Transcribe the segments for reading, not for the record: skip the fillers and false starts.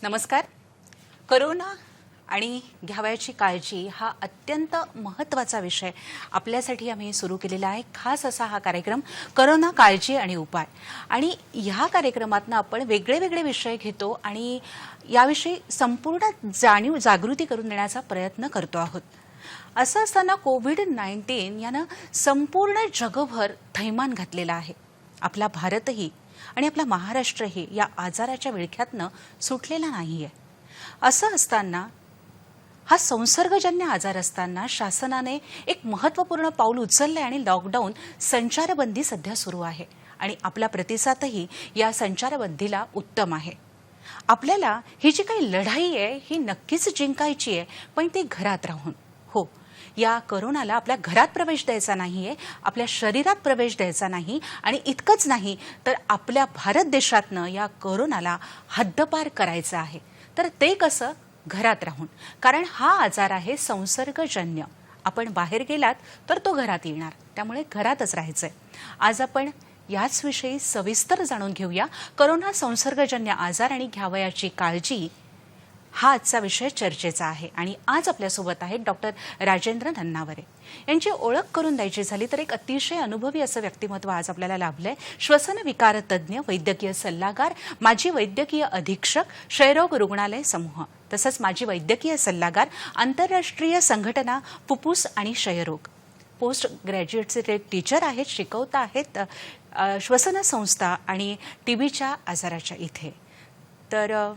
नमस्कार. कोरोना आणि घ्यावयाची काळजी हा अत्यंत महत्त्वाचा विषय आपल्यासाठी आम्ही सुरू केलेला आहे. खास असा हा कार्यक्रम कोरोना काळजी आणि उपाय. आणि ह्या कार्यक्रमातनं आपण वेगळे विषय घेतो आणि याविषयी संपूर्ण जागृती करून देण्याचा प्रयत्न करतो आहोत. असं असताना कोविड-19 यानं संपूर्ण जगभर थैमान घातलेलं आहे. आपला भारतही आणि आपला महाराष्ट्रही या आजाराच्या विळख्यातनं सुटलेला नाहीये. असं असताना हा संसर्गजन्य आजार असताना शासनाने एक महत्त्वपूर्ण पाऊल उचलले आणि लॉकडाऊन संचारबंदी सध्या सुरू आहे आणि आपला प्रतिसादही या संचारबंदीला उत्तम आहे. आपल्याला ही जी काही लढाई आहे ही नक्कीच जिंकायची आहे, पण ती घरात राहून. हो, या कोरोनाला आपल्या घरात प्रवेश द्यायचा नाहीये, आपल्या शरीरात प्रवेश द्यायचा नाही आणि इतकंच नाही तर आपल्या भारत देशातनं या कोरोनाला हद्दपार करायचं आहे. तर ते कसं? घरात राहून. कारण हा आजार आहे संसर्गजन्य. आपण बाहेर गेलात तर तो घरात येणार, त्यामुळे घरातच राहायचंय. आज आपण याच विषयी सविस्तर जाणून घेऊया. कोरोना संसर्गजन्य आजार आणि घ्यावयाची काळजी हा आजचा विषय चर्चेचा आहे. आणि आज आपल्यासोबत आहेत डॉक्टर राजेंद्र नन्नावरे. यांची ओळख करून द्यायची झाली तर एक अतिशय अनुभवी असं व्यक्तिमत्व आज आपल्याला लाभलंय. श्वसन विकार तज्ज्ञ, वैद्यकीय सल्लागार, माजी वैद्यकीय अधीक्षक, क्षयरोग रुग्णालय समूह, तसंच माजी वैद्यकीय सल्लागार, आंतरराष्ट्रीय संघटना फुफ्फुस आणि क्षयरोग, पोस्ट ग्रॅज्युएटचे टीचर आहेत, शिकवता आहेत श्वसन संस्था आणि टीबीच्या आजाराच्या इथे. तर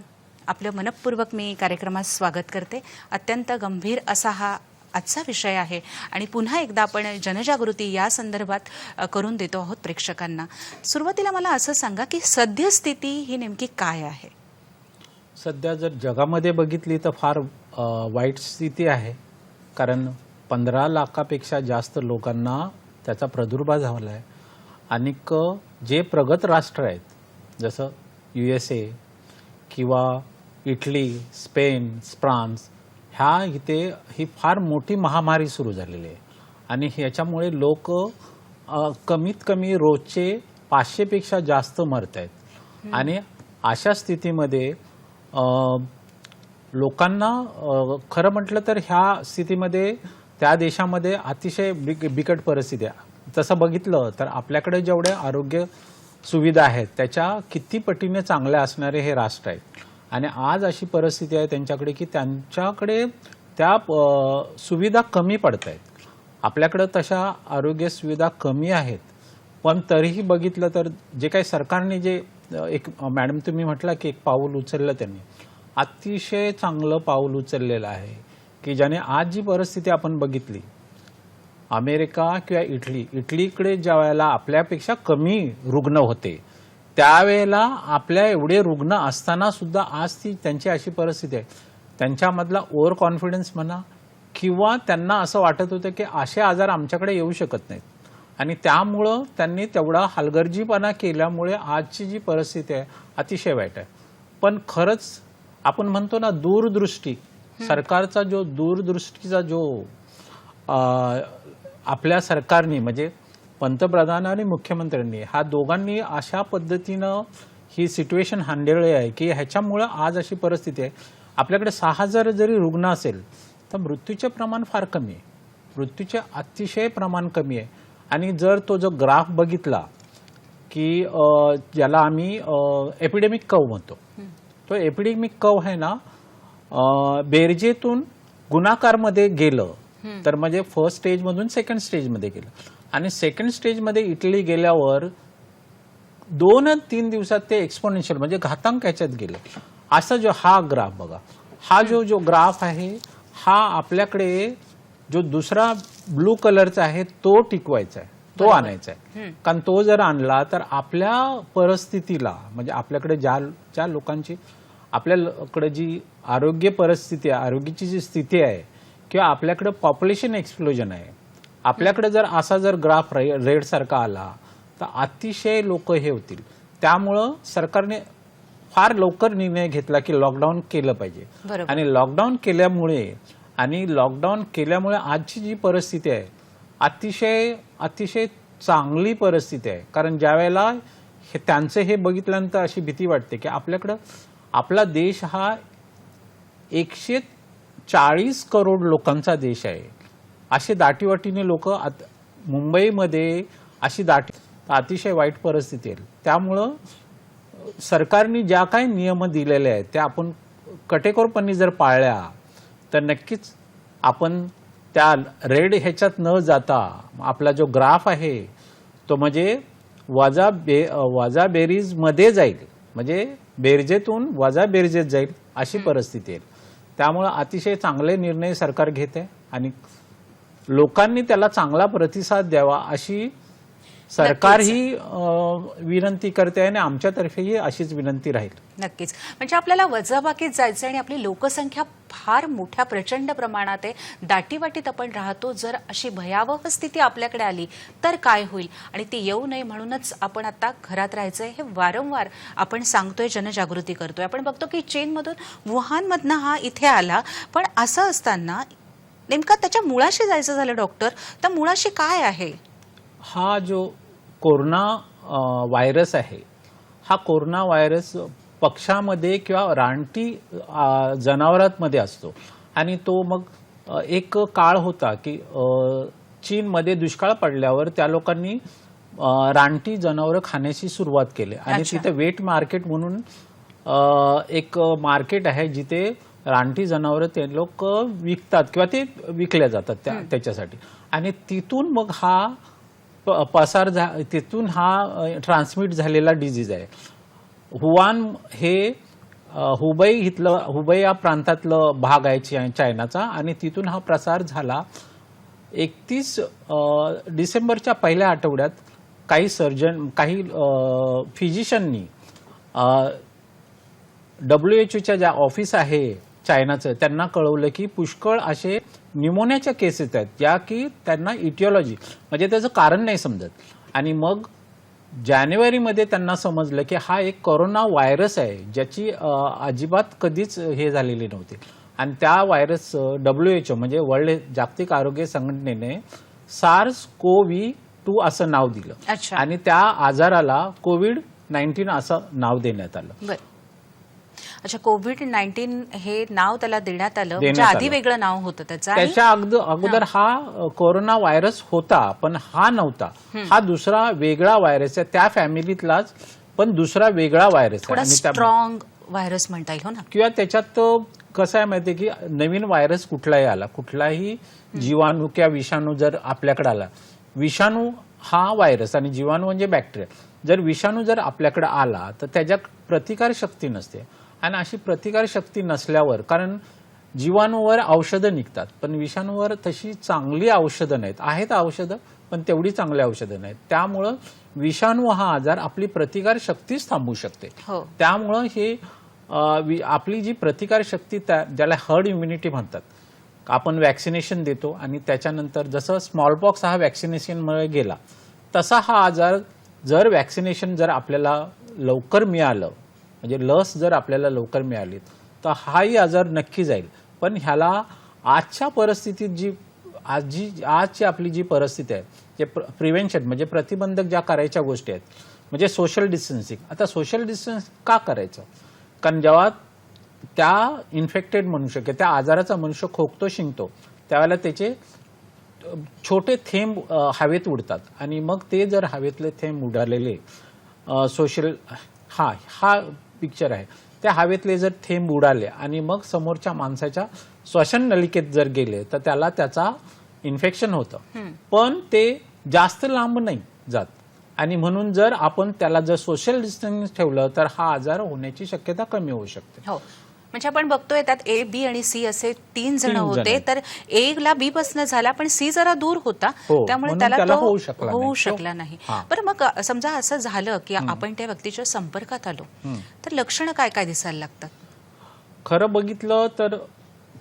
आपलं मनपूर्वक मी कार्यक्रमात स्वागत करते. अत्यंत गंभीर असा हा आजचा विषय आहे आणि पुन्हा एकदा आपण जनजागृती या संदर्भात करून देतो आहोत प्रेक्षकांना. सुरुवातीला मला असं सांगा की सद्यस्थिती ही नेमकी काय आहे? सध्या जर जगामध्ये बघितली तर फार वाईट स्थिती आहे. कारण 15 लाखापेक्षा जास्त लोकांना त्याचा प्रादुर्भाव झाला आहे. आणि जे प्रगत राष्ट्र आहेत जसं USA किंवा इटली, स्पेन, फ्रान्स ह्या इथे ही फार मोठी महामारी सुरू झालेली आहे. आणि ह्याच्यामुळे लोक कमीत कमी रोजचे 500 पेक्षा जास्त मरत आहेत. आणि अशा स्थितीमध्ये लोकांना खरं म्हटलं तर ह्या स्थितीमध्ये त्या देशामध्ये अतिशय बिकट परिस्थिती आहे. तसं बघितलं तर आपल्याकडे जेवढे आरोग्य सुविधा आहेत त्याच्या किती पटीने चांगल्या असणारे हे राष्ट्र आहेत. आणि आज अशी परिस्थिती आहे त्यांच्याकडे की त्यांच्याकडे त्या सुविधा कमी पडत आहेत. आपल्याकडे तशा आरोग्य सुविधा कमी आहेत. पण तरीही बघितलं तर जे काही सरकारने जे एक मॅडम तुम्ही म्हटलं की एक पाऊल उचललं, त्यांनी अतिशय चांगलं पाऊल उचललेलं आहे की ज्याने आज जी परिस्थिती आपण बघितली, अमेरिका किंवा इटलीकडे ज्या वेळेला आपल्यापेक्षा कमी रुग्ण होते त्यावेळेला आपल्या एवढे रुग्ण असताना सुद्धा आज ती त्यांची अशी परिस्थिती आहे. त्यांच्यामधला ओव्हर कॉन्फिडन्स म्हणा किंवा त्यांना असं वाटत होतं की असे आजार आमच्याकडे येऊ शकत नाहीत. आणि त्यामुळं त्यांनी तेवढा हलगर्जीपणा केल्यामुळे आजची जी परिस्थिती आहे अतिशय वाईट आहे. पण खरंच आपण म्हणतो ना दूरदृष्टी, सरकारचा जो दूरदृष्टीचा जो आपल्या सरकारने म्हणजे पंतप्रधान आणि मुख्यमंत्र्यांनी ह्या दोघांनी अशा पद्धतीनं ही सिच्युएशन हांडेळली आहे की ह्याच्यामुळं आज अशी परिस्थिती आहे. आपल्याकडे 6000 जरी रुग्ण असेल तर मृत्यूचे प्रमाण फार कमी आहे. मृत्यूचे अतिशय प्रमाण कमी आहे. आणि जर तो जो ग्राफ बघितला की ज्याला आम्ही एपिडेमिक कर्व म्हणतो, तो एपिडेमिक कर्व आहे ना बेरजेतून गुणाकारमध्ये गेलं तर म्हणजे फर्स्ट स्टेजमधून सेकंड स्टेजमध्ये गेलं. आणि सेकंड स्टेजमध्ये इटली गेल्यावर 2-3 दिवसात ते एक्सपोनेन्शियल म्हणजे घातांक ह्याच्यात गेलं. असं जो हा ग्राफ बघा, हा जो ग्राफ आहे हा आपल्याकडे जो दुसरा ब्लू कलरचा आहे तो टिकवायचा आहे, तो आणायचा आहे. कारण तो जर आणला तर आपल्या परिस्थितीला म्हणजे आपल्याकडे ज्या लोकांची आपल्याकडे जी आरोग्य परिस्थिती आहे, आरोग्याची जी स्थिती आहे किंवा आपल्याकडे पॉप्युलेशन एक्सप्लोजन आहे, आपल्याकडे जर असा जर ग्राफ रेड सारखा आला तर अतिशय लोक हे होतील. त्यामुळं सरकारने फार लवकर निर्णय घेतला की लॉकडाऊन केलं पाहिजे. आणि लॉकडाऊन केल्यामुळे आजची जी परिस्थिती आहे अतिशय चांगली परिस्थिती आहे. कारण ज्या वेळेला त्यांचं हे बघितल्यानंतर अशी भीती वाटते की आपल्याकडं आपला देश हा 140 करोड लोकांचा देश आहे. असे दाटीवाटीने लोक मुंबईमध्ये अशी अतिशय वाईट परिस्थिती आहे. त्यामुळं सरकारने ज्या काही नियम दिलेले आहेत त्या आपण काटेकोरपणे जर पाळल्या तर नक्कीच आपण त्या रेड ह्याच्यात न जाता आपला जो ग्राफ आहे तो म्हणजे वजा बेरीज मध्ये जाईल, म्हणजे बेरजेतून वजा बेरजेत जाईल अशी परिस्थिती आहे. त्यामुळे अतिशय चांगले निर्णय सरकार घेते आणि लोकांनी त्याला चांगला प्रतिसाद द्यावा अशी सरकार ही विनंती करते आणि आमच्यातर्फेही अशीच विनंती राहील. नक्कीच. म्हणजे आपल्याला वजाबाकीत जायचं आणि आपली लोकसंख्या फार मोठ्या प्रचंड प्रमाणात आहे, दाटीवाटीत आपण राहतो. जर अशी भयावह स्थिती आपल्याकडे आली तर काय होईल आणि ती येऊ नये म्हणूनच आपण आता घरात राहायचंय हे वारंवार आपण सांगतोय, जनजागृती करतोय. आपण बघतो की चीनमधून वुहानमधनं हा इथे आला, पण असं असताना नेमका त्याच्या मुळाशी जायचं झालं डॉक्टर, तर मुळाशी काय आहे? हा जो कोरोना व्हायरस आहे, हा कोरोना व्हायरस पक्ष्यामध्ये किंवा रानटी जनावरांमध्ये असतो आणि तो मग एक काळ होता की चीनमध्ये दुष्काळ पडल्यावर त्या लोकांनी रानटी जनावरं खाण्याची सुरुवात केली आणि तिथे वेट मार्केट म्हणून एक मार्केट आहे जिथे रानटी जनावरं ते लोक विकतात किंवा ते विकल्या जातात त्याच्यासाठी. आणि तिथून मग हा तिथून हा ट्रान्समिट झालेला डिझीज आहे. हुवान हे हुबई या प्रांतातलं भाग आहे चायनाचा आणि तिथून हा प्रसार झाला. 31 डिसेंबरच्या पहिल्या आठवड्यात काही फिजिशियननी WHO ज्या ऑफिस आहे चायनाचं त्यांना कळवलं की पुष्कळ असे न्यूमोनियाच्या केसेस आहेत ज्या की त्यांना इटिओलॉजी म्हणजे त्याचं कारण नाही समजत. आणि मग जानेवारीमध्ये त्यांना समजलं की हा एक कोरोना व्हायरस आहे ज्याची अजिबात कधीच हे झालेली नव्हती. आणि त्या व्हायरस WHO म्हणजे वर्ल्ड जागतिक आरोग्य संघटनेने SARS-CoV-2 असं नाव दिलं आणि त्या आजाराला COVID-19 असं नाव देण्यात आलं. अच्छा, COVID-19 हे नाव त्याला देण्यात आलं, म्हणजे आधी वेगळं नाव होतं त्याच्या अगोदर हा कोरोना व्हायरस होता पण हा नव्हता. हा दुसरा वेगळा व्हायरस आहे, त्या फॅमिलीतलाच पण दुसरा वेगळा व्हायरस आहे. स्ट्रॉंग व्हायरस म्हणता येईल, हो ना. किंवा त्याच्यात कसं आहे माहितीये की नवीन व्हायरस कुठलाही आला, कुठलाही जीवाणू किंवा विषाणू जर आपल्याकडे आला, विषाणू हा व्हायरस आणि जीवाणू म्हणजे बॅक्टेरिया, जर विषाणू जर आपल्याकडे आला तर त्याच्या प्रतिकार शक्ती नसते. आणि अशी प्रतिकार शक्ती नसल्यावर, कारण जीवाणूवर औषधं निघतात पण विषाणूवर तशी चांगली औषधं नाहीत, आहेत औषधं पण तेवढी चांगली औषधं नाहीत, त्यामुळं विषाणू हा आजार आपली प्रतिकार शक्तीच थांबवू शकते. त्यामुळं हे आपली जी प्रतिकार शक्ती ज्याला हर्ड इम्युनिटी म्हणतात, आपण वॅक्सिनेशन देतो आणि त्याच्यानंतर जसं स्मॉलपॉक्स हा वॅक्सिनेशनमुळे गेला तसा हा आजार जर वॅक्सिनेशन जर आपल्याला लवकर मिळालं, म्हणजे लस जर आपल्याला लवकर मिळाली तर हाही आजार नक्की जाईल. पण ह्याला आजच्या परिस्थितीत आजची आपली जी परिस्थिती आहे, जे प्रिव्हेन्शन म्हणजे प्रतिबंधक ज्या करायच्या गोष्टी आहेत, म्हणजे सोशल डिस्टन्सिंग. आता सोशल डिस्टन्स का करायचं? कारण जेव्हा त्या इन्फेक्टेड मनुष्य किंवा त्या आजाराचा मनुष्य खोकतो शिंकतो त्यावेळेला त्याचे छोटे थेंब हवेत उडतात आणि मग ते जर हवेतले थेंब उडालेले सोशल हा पिक्चर आहे, त्या हवेतले जर थेंब उडाले आणि मग समोरच्या माणसाच्या श्वसन नलिकेत जर गेले तर त्याचा इन्फेक्शन होतं. पण ते जास्त लांब नाही जात आणि म्हणून जर आपण त्याला जर सोशल डिस्टन्स ठेवलं तर हा आजार होण्याची शक्यता कमी होऊ शकते. हो, म्हणजे आपण बघतोय त्यात A, B आणि C असे 3 जण होते, तर A ला B पासून झाला पण C जरा दूर होता, त्यामुळे त्याला तो होऊ शकला नाही. बरं, मग समजा असं झालं की आपण त्या व्यक्तीच्या संपर्कात आलो तर लक्षणं काय काय दिसायला लागतात? खरं बघितलं तर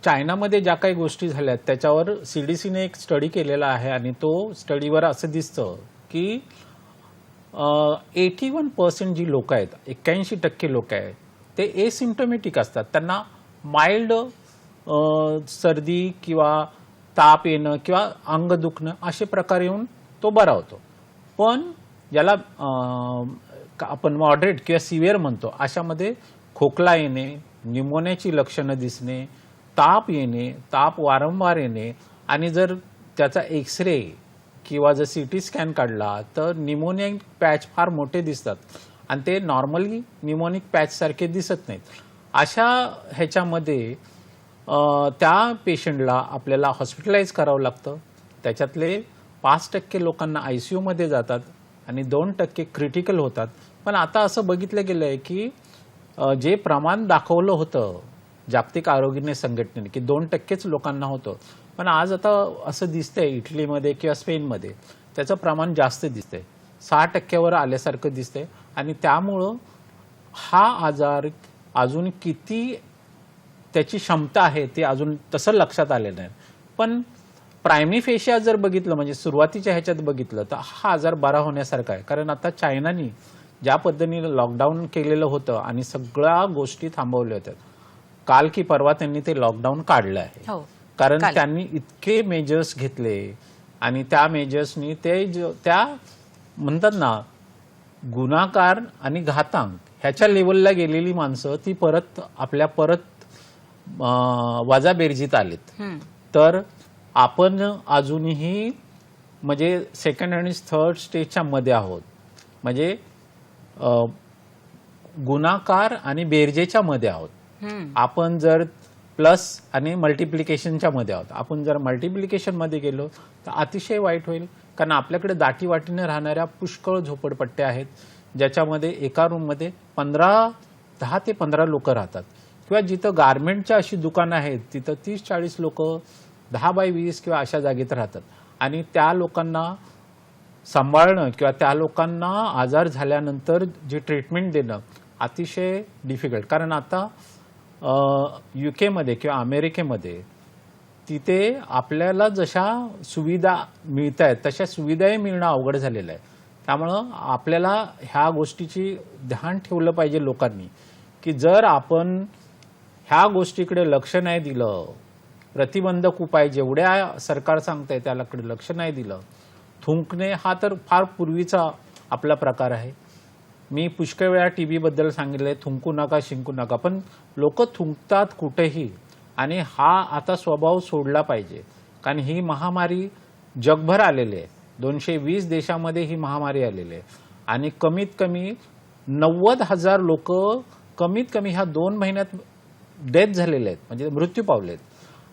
चायनामध्ये ज्या काही गोष्टी झाल्यात त्याच्यावर CDCने एक स्टडी केलेला आहे आणि तो स्टडीवर असं दिसतं की 81% जी लोक आहेत, 81% लोक आहेत ते एसिम्प्टोमॅटिक असतात. त्यांना माइल्ड सर्दी किंवा ताप येणं किंवा अंग दुखणं असे प्रकार येऊन तो बरा होतो. पण ज्याला आपण मॉडरेट किंवा सिव्हिअर म्हणतो अशामध्ये खोकला येणे, न्यूमोनियाची लक्षणं दिसणे, ताप येणे, ताप वारंवार येणे आणि जर त्याचा एक्सरे किंवा जर सीटी स्कॅन काढला तर न्यूमोनिक पॅच फार मोठे दिसतात आणि ते नॉर्मली न्यूमोनिक पॅच सारखे दिसत नाहीत. अशा ह्याच्यामध्ये त्या पेशंटला आपल्याला हॉस्पिटलाइज करावं लागतं. त्याच्यातले 5% लोकांना ICU मध्ये जातात आणि 2% क्रिटिकल होतात. पण आता असं बघितलं गेलं आहे की जे प्रमाण दाखवलं होतं जागतिक आरोग्य संघटनेने की 2%च लोकांना होतं, पण आज आता असं दिसतंय इटलीमध्ये किंवा स्पेनमध्ये त्याचं प्रमाण जास्त दिसतंय, 6%वर आल्यासारखं दिसतंय. आणि त्यामुळं हा आजार अजून किती त्याची क्षमता आहे ते अजून तसं लक्षात आलेलं नाही. पण प्रायमी फेशिया जर बघितलं म्हणजे सुरुवातीच्या ह्याच्यात बघितलं तर हा आजार बरा होण्यासारखा आहे. कारण आता चायनाने ज्या पद्धतीने लॉकडाऊन केलेलं होतं आणि सगळ्या गोष्टी थांबवल्या होत्या, काल की परवा त्यांनी ते लॉकडाऊन काढलं आहे. कारण त्यांनी इतके मेजर्स घेतले आणि त्या मेजर्सनी त्या म्हणतात ना गुन्हाकार आणि घातांक ह्याच्या लेवलला गेलेली माणसं ती परत वाजाबेरजीत आलेत. तर आपण अजूनही म्हणजे सेकंड आणि थर्ड स्टेजच्या मध्ये आहोत. म्हणजे गुन्हाकार आणि बेरजेच्या मध्ये आहोत. आपण जर प्लस आणि मल्टिप्लिकेशनच्या मध्ये आहोत. आपण जर मल्टिप्लिकेशन मध्ये गेलो तर अतिशय वाईट होईल. कारण आपल्याकडे दाटीवाटीने राहणाऱ्या पुष्कळ झोपडपट्ट्या आहेत ज्याच्यामध्ये एका रूममध्ये 10 ते 15 लोक राहतात. किंवा जिथं गारमेंटच्या अशी दुकानं आहेत तिथं 30-40 लोक 10x20 किंवा अशा जागेत राहतात. आणि त्या लोकांना सांभाळणं किंवा त्या लोकांना आजार झाल्यानंतर जे ट्रीटमेंट देणं अतिशय डिफिकल्ट. कारण आता UK मध्ये किंवा अमेरिकेमध्ये तिथे आपल्याला जशा सुविधा मिळत आहेत तशा सुविधाही मिळणं अवघड झालेलं आहे. त्यामुळं आपल्याला ह्या गोष्टीची ध्यान ठेवलं पाहिजे लोकांनी की जर आपण ह्या गोष्टीकडे लक्ष नाही दिलं, प्रतिबंधक उपाय जेवढ्या सरकार सांगतंय त्याकडे लक्ष नाही दिलं, थुंकणे हा तर फार पूर्वीचा आपला प्रकार आहे. मी पुष्कळ वेळा TB बद्दल सांगितलंय, थुंकू नका शिंकू नका, पण लोक थुंकतात कुठेही. आणि हा आता स्वभाव सोडला पाहिजे. कारण ही महामारी जगभर आलेली आहे, 220 देशामध्ये ही महामारी आलेली आहे आणि कमीत कमी 90,000 लोक कमीत कमी ह्या 2 महिन्यात डेथ झालेले आहेत, म्हणजे मृत्यू पावलेत.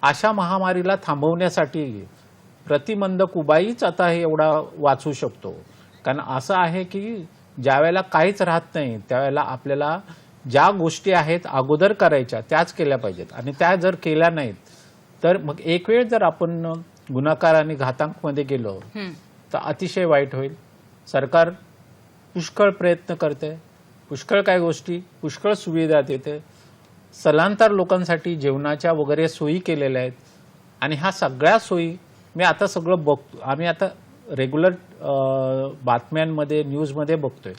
अशा महामारीला थांबवण्यासाठी प्रतिबंधक उपायच आता हे एवढा वाचू शकतो. कारण असं आहे की ज्या वेळेला काहीच राहत नाही त्यावेळेला आपल्याला ज्या गोष्टी आहेत अगोदर करायच्या त्याच केल्या पाहिजेत. आणि त्या जर केल्या नाहीत तर मग एक वेळ जर आपण गुन्हाकार आणि घातांकमध्ये गेलो तर अतिशय वाईट होईल. सरकार पुष्कळ प्रयत्न करते, पुष्कळ काय गोष्टी, पुष्कळ सुविधा देते, स्थलांतर लोकांसाठी जेवणाच्या वगैरे सोयी केलेल्या आहेत. आणि ह्या सगळ्या सोयी मी आता सगळं बघतो, आम्ही आता रेग्युलर बातम्यांमध्ये न्यूजमध्ये बघतोय,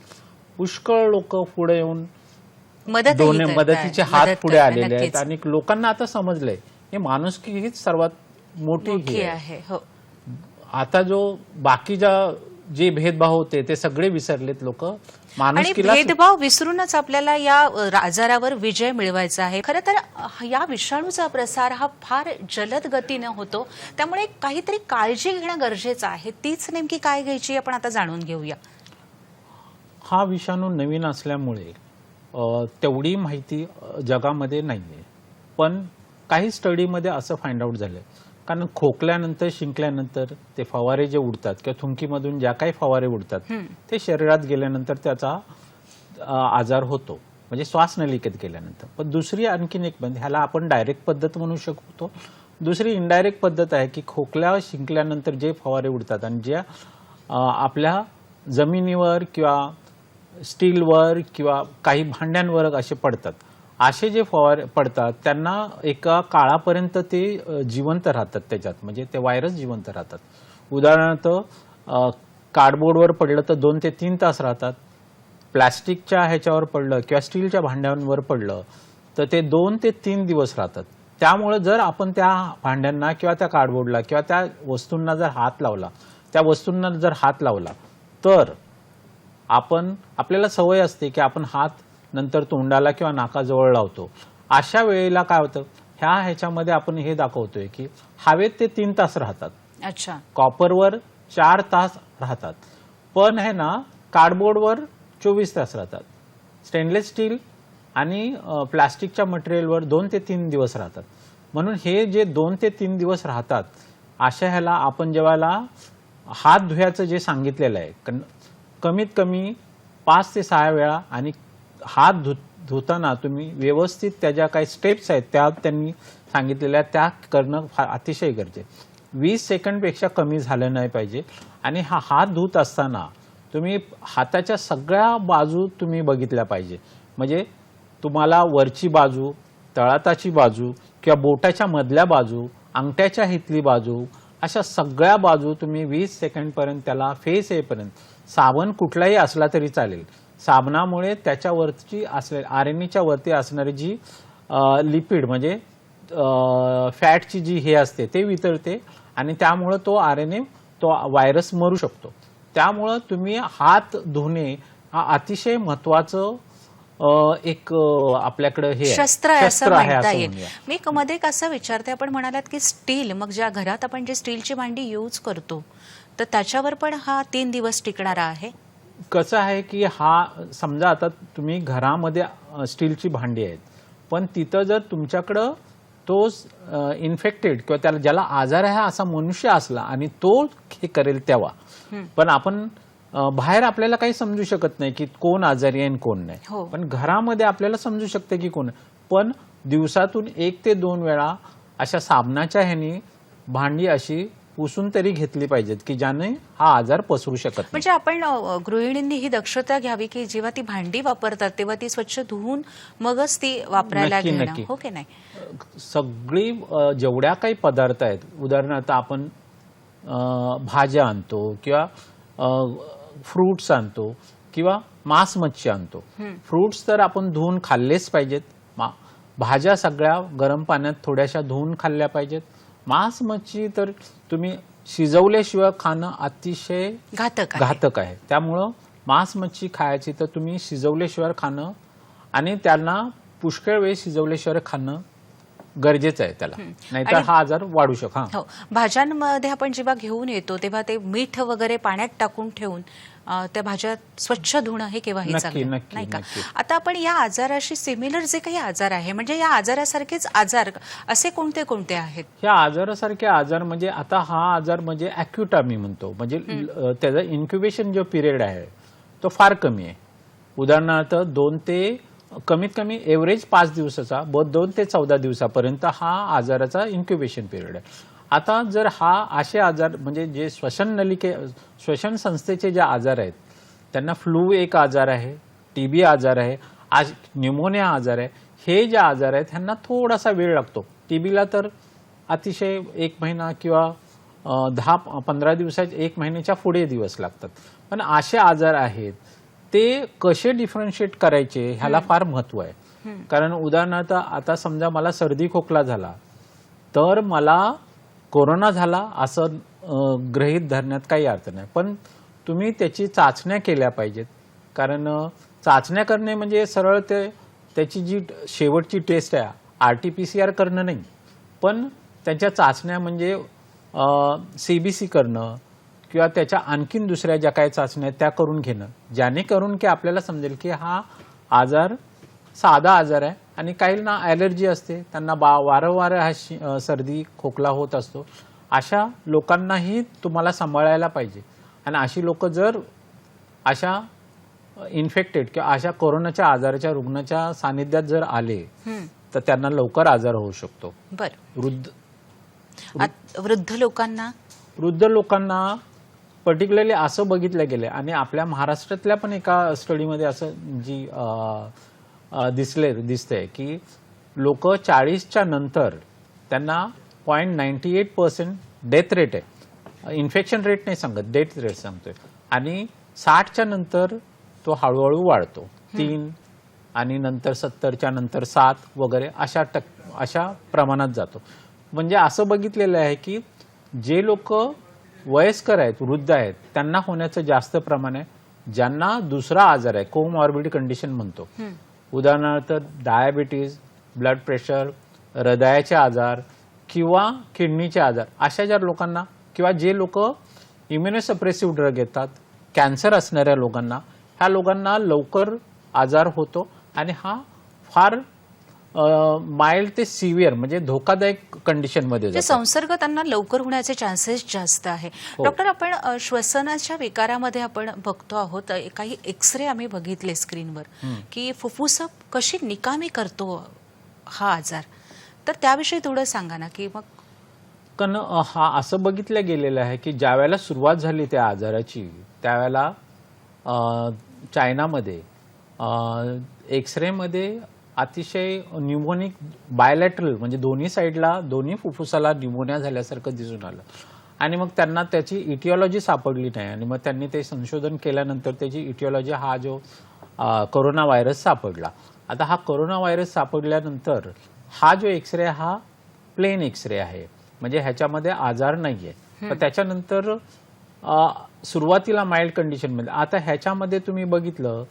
पुष्कळ लोक पुढे येऊन मदतीचे हात पुढे आलेले आहेत. आणि लोकांना आता समजलंय हे माणुसकी हीच सर्वात मोठी आहे. आता जो बाकीच्या जे भेदभाव होते ते सगळे विसरलेत लोक. माणुसकीला भेदभाव विसरूनच आपल्याला या आजारावर विजय मिळवायचा आहे. खरं तर या विषाणूचा प्रसार हा फार जलद गतीने होतो, त्यामुळे काहीतरी काळजी घेणं गरजेचं आहे. तीच नेमकी काय घ्यायची आपण आता जाणून घेऊया. हा विषाणू नवीन असल्यामुळे तेवढी माहिती जगामध्ये नाहीये, पण काही स्टडीमध्ये असं फाइंड आउट झालंय. कारण खोकल्यानंतर शिंकल्यानंतर ते फवारे जे उडतात किंवा थुंकीमधून ज्या काही फवारे उडतात ते शरीरात गेल्यानंतर त्याचा आजार होतो, म्हणजे श्वासनलिकेत गेल्यानंतर. पण दुसरी आणखीन एक ह्याला आपण डायरेक्ट पद्धत म्हणू शकतो. दुसरी इनडायरेक्ट पद्धत आहे की खोकल्या शिंकल्यानंतर जे फवारे उडतात आणि ज्या आपल्या जमिनीवर किंवा स्टीलवर किंवा काही भांड्यांवर असे पडतात, असे जे फवारे पडतात त्यांना एका काळापर्यंत ते जिवंत राहतात त्याच्यात, म्हणजे ते व्हायरस जिवंत राहतात. उदाहरणार्थ कार्डबोर्डवर पडलं तर 2 ते 3 तास राहतात, प्लॅस्टिकच्या ह्याच्यावर पडलं किंवा स्टीलच्या भांड्यांवर पडलं तर ते 2 ते 3 दिवस राहतात. त्यामुळे जर आपण त्या भांड्यांना किंवा त्या कार्डबोर्डला किंवा त्या वस्तूंना जर हात लावला, त्या वस्तूंना जर हात लावला तर आपल्याला सवय असते की आपण हात नंतर तोंडाला किंवा नाकाजवळ लावतो. अशा वेळेला काय होतं, ह्याच्यामध्ये आपण हे दाखवतोय की हवेत ते 3 तास राहतात, अच्छा. कॉपरवर 4 तास राहतात, पण आहे ना कार्डबोर्डवर 24 तास राहतात, स्टेनलेस स्टील आणि प्लास्टिकच्या मटेरियलवर 2 ते 3 दिवस राहतात. म्हणून हे जे 2 ते 3 दिवस राहतात अशा ह्याला आपण जेव्हा हात धुयाचं जे सांगितलेलं आहे कमीत कमी 5 ते 6 वेळा, आणि हात धुताना तुम्ही व्यवस्थित त्याच्या काही स्टेप्स आहेत त्या त्यांनी सांगितलेल्या त्या करणं अतिशय गरजेचं. 20 सेकंडपेक्षा कमी झालं नाही पाहिजे. आणि हा हात धुत असताना तुम्ही हाताच्या सगळ्या बाजू तुम्ही बघितल्या पाहिजे. म्हणजे तुम्हाला वरची बाजू, तळहाताची बाजू किंवा बोटाच्या मधल्या बाजू, अंगठ्याच्या हितली बाजू, अशा सगळ्या बाजू तुम्ही 20 सेकंडपर्यंत त्याला फेस येईपर्यंत, साबण कुठलाही असला तरी चालेल, साबणामुळे त्याच्यावरची असले RNAच्या वरती असणारी जी लिपिड म्हणजे फॅटची जी हे असते ते वितळते आणि त्यामुळं तो RNA तो व्हायरस मरू शकतो. त्यामुळं तुम्ही हात धुणे हा अतिशय महत्वाचं एक आपल्याकडे हे शस्त्र आहे असं म्हणता असं येईल. म्हणूया. मी मध्ये कसं विचारते, आपण म्हणालात की स्टील, मग ज्या घरात आपण जे स्टीलची भांडी यूज करतो तर त्याच्यावर पण हा 3 दिवस टिकणारा आहे? कसं आहे की हा समजा आता तुम्ही घरामध्ये स्टीलची भांडी आहेत, पण तिथं जर तुमच्याकडं तो इन्फेक्टेड किंवा त्याला ज्याला आजार आहे असा मनुष्य असला आणि तो हे करेल तेव्हा, पण आपण बाहेर आपल्याला काही समजू शकत नाही की कोण आजारी आहे आणि कोण नाही. हो. पण घरामध्ये आपल्याला समजू शकते की कोण. पण दिवसातून 1 ते 2 वेळा अशा साबणाच्या ह्यानी भांडी अशी पुसून तरी घेतली पाहिजेत की ज्याने हा आजार पसरू शकत नाही. म्हणजे आपण गृहिणींनी ही दक्षता घ्यावी की जेव्हा ती भांडी वापरतात तेव्हा ती स्वच्छ धुवून मगच ती वापरायला नक्की, घेणं, नक्की. हो की नाही? सगळी जेवढ्या काही पदार्थ आहेत, उदाहरणार्थ आपण भाज्या आणतो किंवा फ्रूट्स आणतो किंवा मांस मच्छी आणतो. फ्रूट्स तर आपण धुवून खाल्लेच पाहिजेत. भाज्या सगळ्या गरम पाण्यात थोड्याशा धुवून खाल्ल्या पाहिजेत. मांस मच्छी तर तुम्ही शिजवल्याशिवाय खाणं अतिशय घातक आहे. त्यामुळं मांस मच्छी खायची तर तुम्ही शिजवल्याशिवाय खाणं आणि त्यांना पुष्कळ वेळ शिजवल्याशिवाय खाणं गरजेचं आहे त्याला, नाहीतर हा आजार वाढू शकतो. हो. भाज्यांमध्ये आपण जेव्हा घेऊन येतो तेव्हा ते मीठ वगैरे पाण्यात टाकून ठेवून त्या भाज्या स्वच्छ धुणं हे केव्हाही चांगलं, नाही का? आता आपण या आजाराशी सिमिलर जे काही आजार आहे, म्हणजे या आजारासारखेच आजार असे कोणते कोणते आहेत? या आजारासारखे आजार म्हणजे आता हा आजार म्हणजे अॅक्यूट आम्ही म्हणतो, म्हणजे त्याचा इन्क्युबेशन जो पिरियड आहे तो फार कमी आहे. उदाहरणार्थ 2 ते कमीत कमी एव्हरेज 5 दिवसाचा 2 ते 14 दिवसापर्यंत हा आजाराचा इन्क्युबेशन पिरियड आहे. आता जर हा असे आजार म्हणजे जे श्वसन संस्थेचे जे आजार आहेत, त्यांना फ्लू एक आजार आहे, TB आजार आहे, आज न्यूमोनिया आजार आहे, हे जे आजार आहेत ह्यांना थोडासा वेळ लागतो. TBला तर अतिशय 1 महिना किंवा 10-15 दिवसात 1 महिन्याच्या पुढे दिवस लागतात. पण असे आजार आहेत ते कसे डिफरन्शिएट करायचे ह्याला फार महत्व आहे. कारण उदाहरणार्थ आता समजा मला सर्दी खोकला झाला तर मला कोरोना झाला असं गृहीत धरण्यात काही अर्थ नाही. पण तुम्ही त्याची चाचण्या केल्या पाहिजेत. कारण चाचण्या करणे म्हणजे सरळ त्याची जी शेवटची टेस्ट आहे RT-PCR करणं नाही, पण त्याच्या चाचण्या म्हणजे CBC करणं किंवा त्याच्या आणखीन दुसऱ्या ज्या काही चाचण्या त्या करून घेणं, जेणेकरून की आपल्याला समजेल की हा आजार साधा आजार आहे. आणि काहींना ॲलर्जी असते, त्यांना वारंवार हा सर्दी खोकला होत असतो. अशा लोकांनाही तुम्हाला सांभाळायला पाहिजे. आणि अशी लोक जर अशा इन्फेक्टेड किंवा अशा कोरोनाच्या आजाराच्या रुग्णाच्या सानिध्यात जर आले तर त्यांना लवकर आजार होऊ शकतो. वृद्ध लोकांना पर्टिक्युलरली असं बघितलं गेलं आणि आपल्या महाराष्ट्रातल्या पण एका स्टडीमध्ये असं जी दिसतंय की लोक 40च्या नंतर त्यांना 0.98% डेथ रेट आहे. इन्फेक्शन रेट नाही सांगत, डेथ रेट सांगतोय. आणि 60च्या नंतर तो हळूहळू वाढतो, 3 आणि नंतर 70च्या नंतर 7 वगैरे अशा प्रमाणात जातो. म्हणजे असं बघितलेलं आहे की जे लोक वयस्कर आहेत, वृद्ध आहेत, त्यांना होण्याचं जास्त प्रमाण आहे. ज्यांना दुसरा आजार आहे, कोमॉर्बिड कंडिशन म्हणतो, उदाहरणार्थ डायबिटीज, ब्लड प्रेशर, हृदयाचे आजार किंवा किडनीचे आजार, अशा ज्या लोकांना किंवा जे लोक इम्युनोसप्रेसिव्ह ड्रग घेतात, कॅन्सर असणाऱ्या लोकांना, ह्या लोकांना लवकर आजार होतो आणि हा फार माइल्ड ते सिव्हिअर म्हणजे धोकादायक कंडिशनमध्ये म्हणजे जातो. संसर्ग त्यांना लवकर होण्याचे चान्सेस जास्त आहे. हो. डॉक्टर, आपण श्वसनाच्या विकारामध्ये आपण बघतो आहोत, काही एक्सरे आम्ही बघितले स्क्रीनवर की फुफ्फुस कशी निकामी करतो हा आजार, तर त्याविषयी थोडं सांगा ना. की मग कारण हा असं बघितलं गेलेलं आहे की ज्या वेळेला सुरुवात झाली त्या आजाराची त्यावेळेला चायनामध्ये एक्सरेमध्ये अतिशय न्यूमोनिक बायलॅटरल म्हणजे दोन्ही साईडला दोन्ही फुफ्फुसाला न्यूमोनिया झाल्यासारखं दिसून आलं आणि मग त्यांना त्याची इटिओलॉजी सापडली नाही आणि मग त्यांनी ते संशोधन केल्यानंतर त्याची इटिओलॉजी हा जो कोरोना व्हायरस सापडला. आता हा कोरोना व्हायरस सापडल्यानंतर हा जो एक्सरे हा प्लेन एक्सरे आहे म्हणजे ह्याच्यामध्ये आजार नाहीये. पण त्याच्यानंतर सुरुवातीला माइल्ड कंडिशनमध्ये, आता ह्याच्यामध्ये तुम्ही बघितलं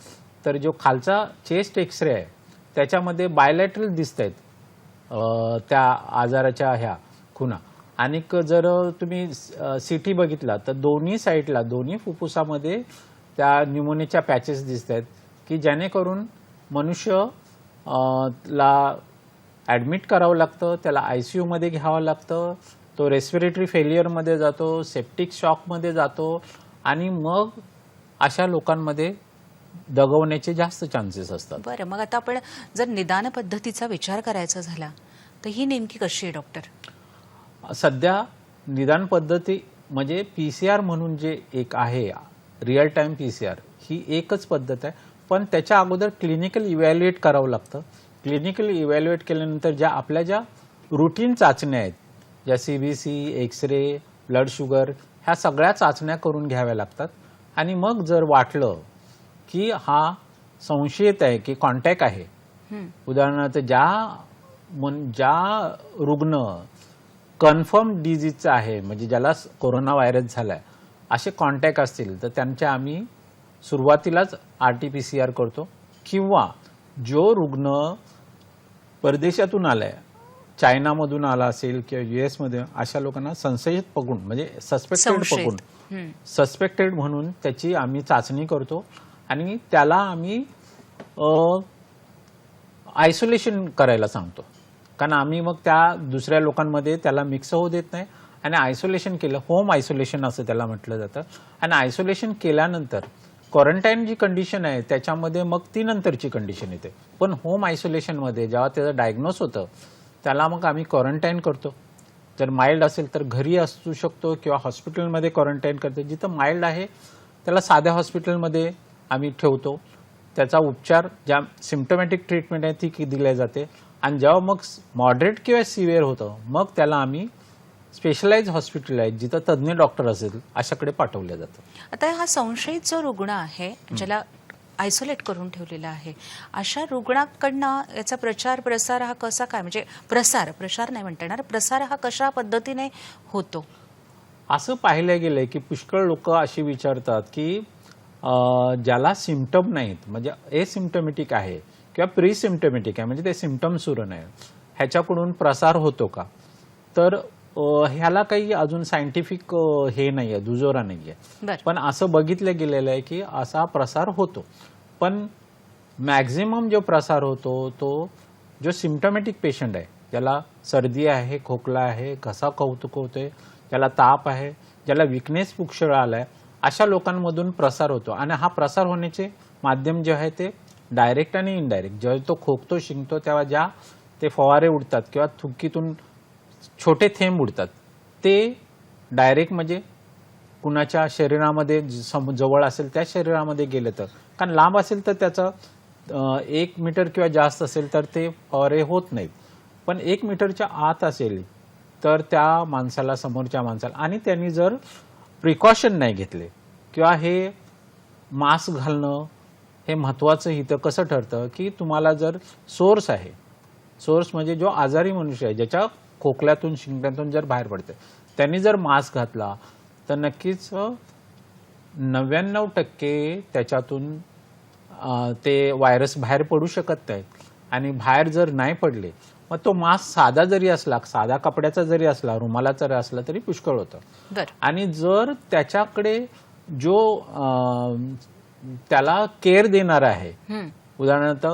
तर जो खालचा चेस्ट एक्सरे आहे त्याच्यामध्ये बायलॅटरल दिसत आहेत त्या आजाराच्या ह्या खुणा आणि जर तुम्ही सीटी बघितला तर दोन्ही साईडला दोन्ही फुफ्फुसामध्ये त्या न्यूमोनियाच्या पॅचेस दिसत आहेत की जेणेकरून मनुष्य ला ॲडमिट करावं लागतं, त्याला ICUमध्ये घ्यावं लागतं, तो रेस्पिरेटरी फेलियरमध्ये जातो, सेप्टिक शॉकमध्ये जातो आणि मग अशा लोकांमध्ये दगवण्याचे जास्त चान्सेस असतात. बरं, मग आता आपण जर निदान पद्धतीचा विचार करायचा झाला तर ही नेमकी कशी आहे डॉक्टर? सध्या निदान पद्धती म्हणजे PCR म्हणून जे एक आहे रिअल टाइम PCR, ही एकच पद्धत आहे. पण त्याच्या अगोदर क्लिनिकल इव्हॅल्युएट करावं लागतं. क्लिनिकल इव्हॅल्युएट केल्यानंतर ज्या आपल्या ज्या रुटीन चाचण्या आहेत, ज्या CBC, एक्सरे, ब्लड शुगर, ह्या सगळ्या चाचण्या करून घ्याव्या लागतात आणि मग जर वाटलं की हा संशयित आहे की कॉन्टॅक्ट आहे, उदाहरणार्थ ज्या रुग्ण कन्फर्म डिजीजचा आहे म्हणजे ज्याला कोरोना व्हायरस झालाय असे कॉन्टॅक्ट असतील तर त्यांच्या आम्ही सुरुवातीलाच RT-PCR करतो किंवा जो रुग्ण परदेशातून आलाय, चायनामधून आला असेल किंवा US मध्ये, अशा लोकांना संशयित पकडून म्हणजे सस्पेक्टेड म्हणून त्याची आम्ही चाचणी करतो आणि त्याला आम्ही आयसोलेशन करायला सांगतो. कारण आम्ही मग त्या दुसऱ्या लोकांमध्ये त्याला मिक्स होऊ देत नाही आणि आयसोलेशन केलं, होम आयसोलेशन असं त्याला म्हटलं जातं. आणि आयसोलेशन केल्यानंतर क्वारंटाईन जी कंडिशन आहे त्याच्यामध्ये मग ती नंतरची कंडिशन येते. पण होम आयसोलेशनमध्ये जेव्हा त्याचं डायग्नोस होतं त्याला मग आम्ही क्वारंटाईन करतो. जर माइल्ड असेल तर घरी असू शकतो किंवा हॉस्पिटलमध्ये क्वारंटाईन करतो. जिथं माइल्ड आहे त्याला साध्या हॉस्पिटलमध्ये आम्ही ठेवतो. त्याचा उपचार ज्या सिम्प्टोमॅटिक ट्रीटमेंट आहे ती दिली जाते आणि जेव्हा मग मॉडरेट किंवा सिव्हिअर होतं मग त्याला आम्ही स्पेशलाइज हॉस्पिटल आहेत जिथं तज्ज्ञ डॉक्टर असेल अशाकडे पाठवलं जातं. आता हा संशयित जो रुग्ण आहे ज्याला आयसोलेट करून ठेवलेला आहे, अशा रुग्णाकडनं याचा प्रचार प्रसार हा कसा काय, म्हणजे प्रसार नाही म्हणता येणार, प्रसार हा कशा पद्धतीने होतो? असं पाहिलं गेलंय की पुष्कळ लोक अशी विचारतात की ज्याला सिम्पटम नाहीत म्हणजे एसिम्प्टोमॅटिक आहे किंवा प्री-सिम्प्टोमॅटिक आहे म्हणजे ते सिम्पटम सुरू नाही, ह्याच्याकडून प्रसार होतो का? तर ह्याला काही अजून सायंटिफिक हे नाहीये, दुजोरा नाहीये. पण असं बघितलं गेलेलं आहे की असा प्रसार होतो. पण मॅक्झिमम जो प्रसार होतो तो जो सिम्प्टोमॅटिक पेशंट आहे, ज्याला सर्दी आहे, खोकला आहे, घसा कौतुक होतोय, ज्याला ताप आहे, ज्याला विकनेस पुष्कळ आलाय, अशा लोकांमधून प्रसार होतो. आणि हा प्रसार होण्याचे माध्यम जे आहे ते डायरेक्ट आणि इनडायरेक्ट. जेव्हा तो खोकतो, शिंकतो तेव्हा ज्या ते फवारे उडतात किंवा थुकीतून छोटे थेंब उडतात ते डायरेक्ट म्हणजे कुणाच्या शरीरामध्ये जवळ असेल त्या शरीरामध्ये गेलं तर, कारण लांब असेल तर त्याचं 1 मीटर किंवा जास्त असेल तर ते फवारे होत नाहीत. पण 1 मीटरच्या आत असेल तर त्या माणसाला, समोरच्या माणसाला, आणि त्यांनी जर प्रिकॉशन नाही घेतले किंवा हे मास्क घालणं हे महत्त्वाचं इथं कसं ठरतं की तुम्हाला जर सोर्स आहे, सोर्स म्हणजे जो आजारी मनुष्य आहे ज्याच्या खोकल्यातून शिंकण्यातून जर बाहेर पडते, त्यांनी जर मास्क घातला तर नक्कीच 99% त्याच्यातून ते व्हायरस बाहेर पडू शकत नाहीत आणि बाहेर जर नाही पडले मग तो मास्क साधा जरी असला, साधा कपड्याचा जरी असला, रुमालाचा जरी असला तरी पुष्कळ होतं. बरं. आणि जर त्याच्याकडे जो त्याला केअर देणार आहे, उदाहरणार्थ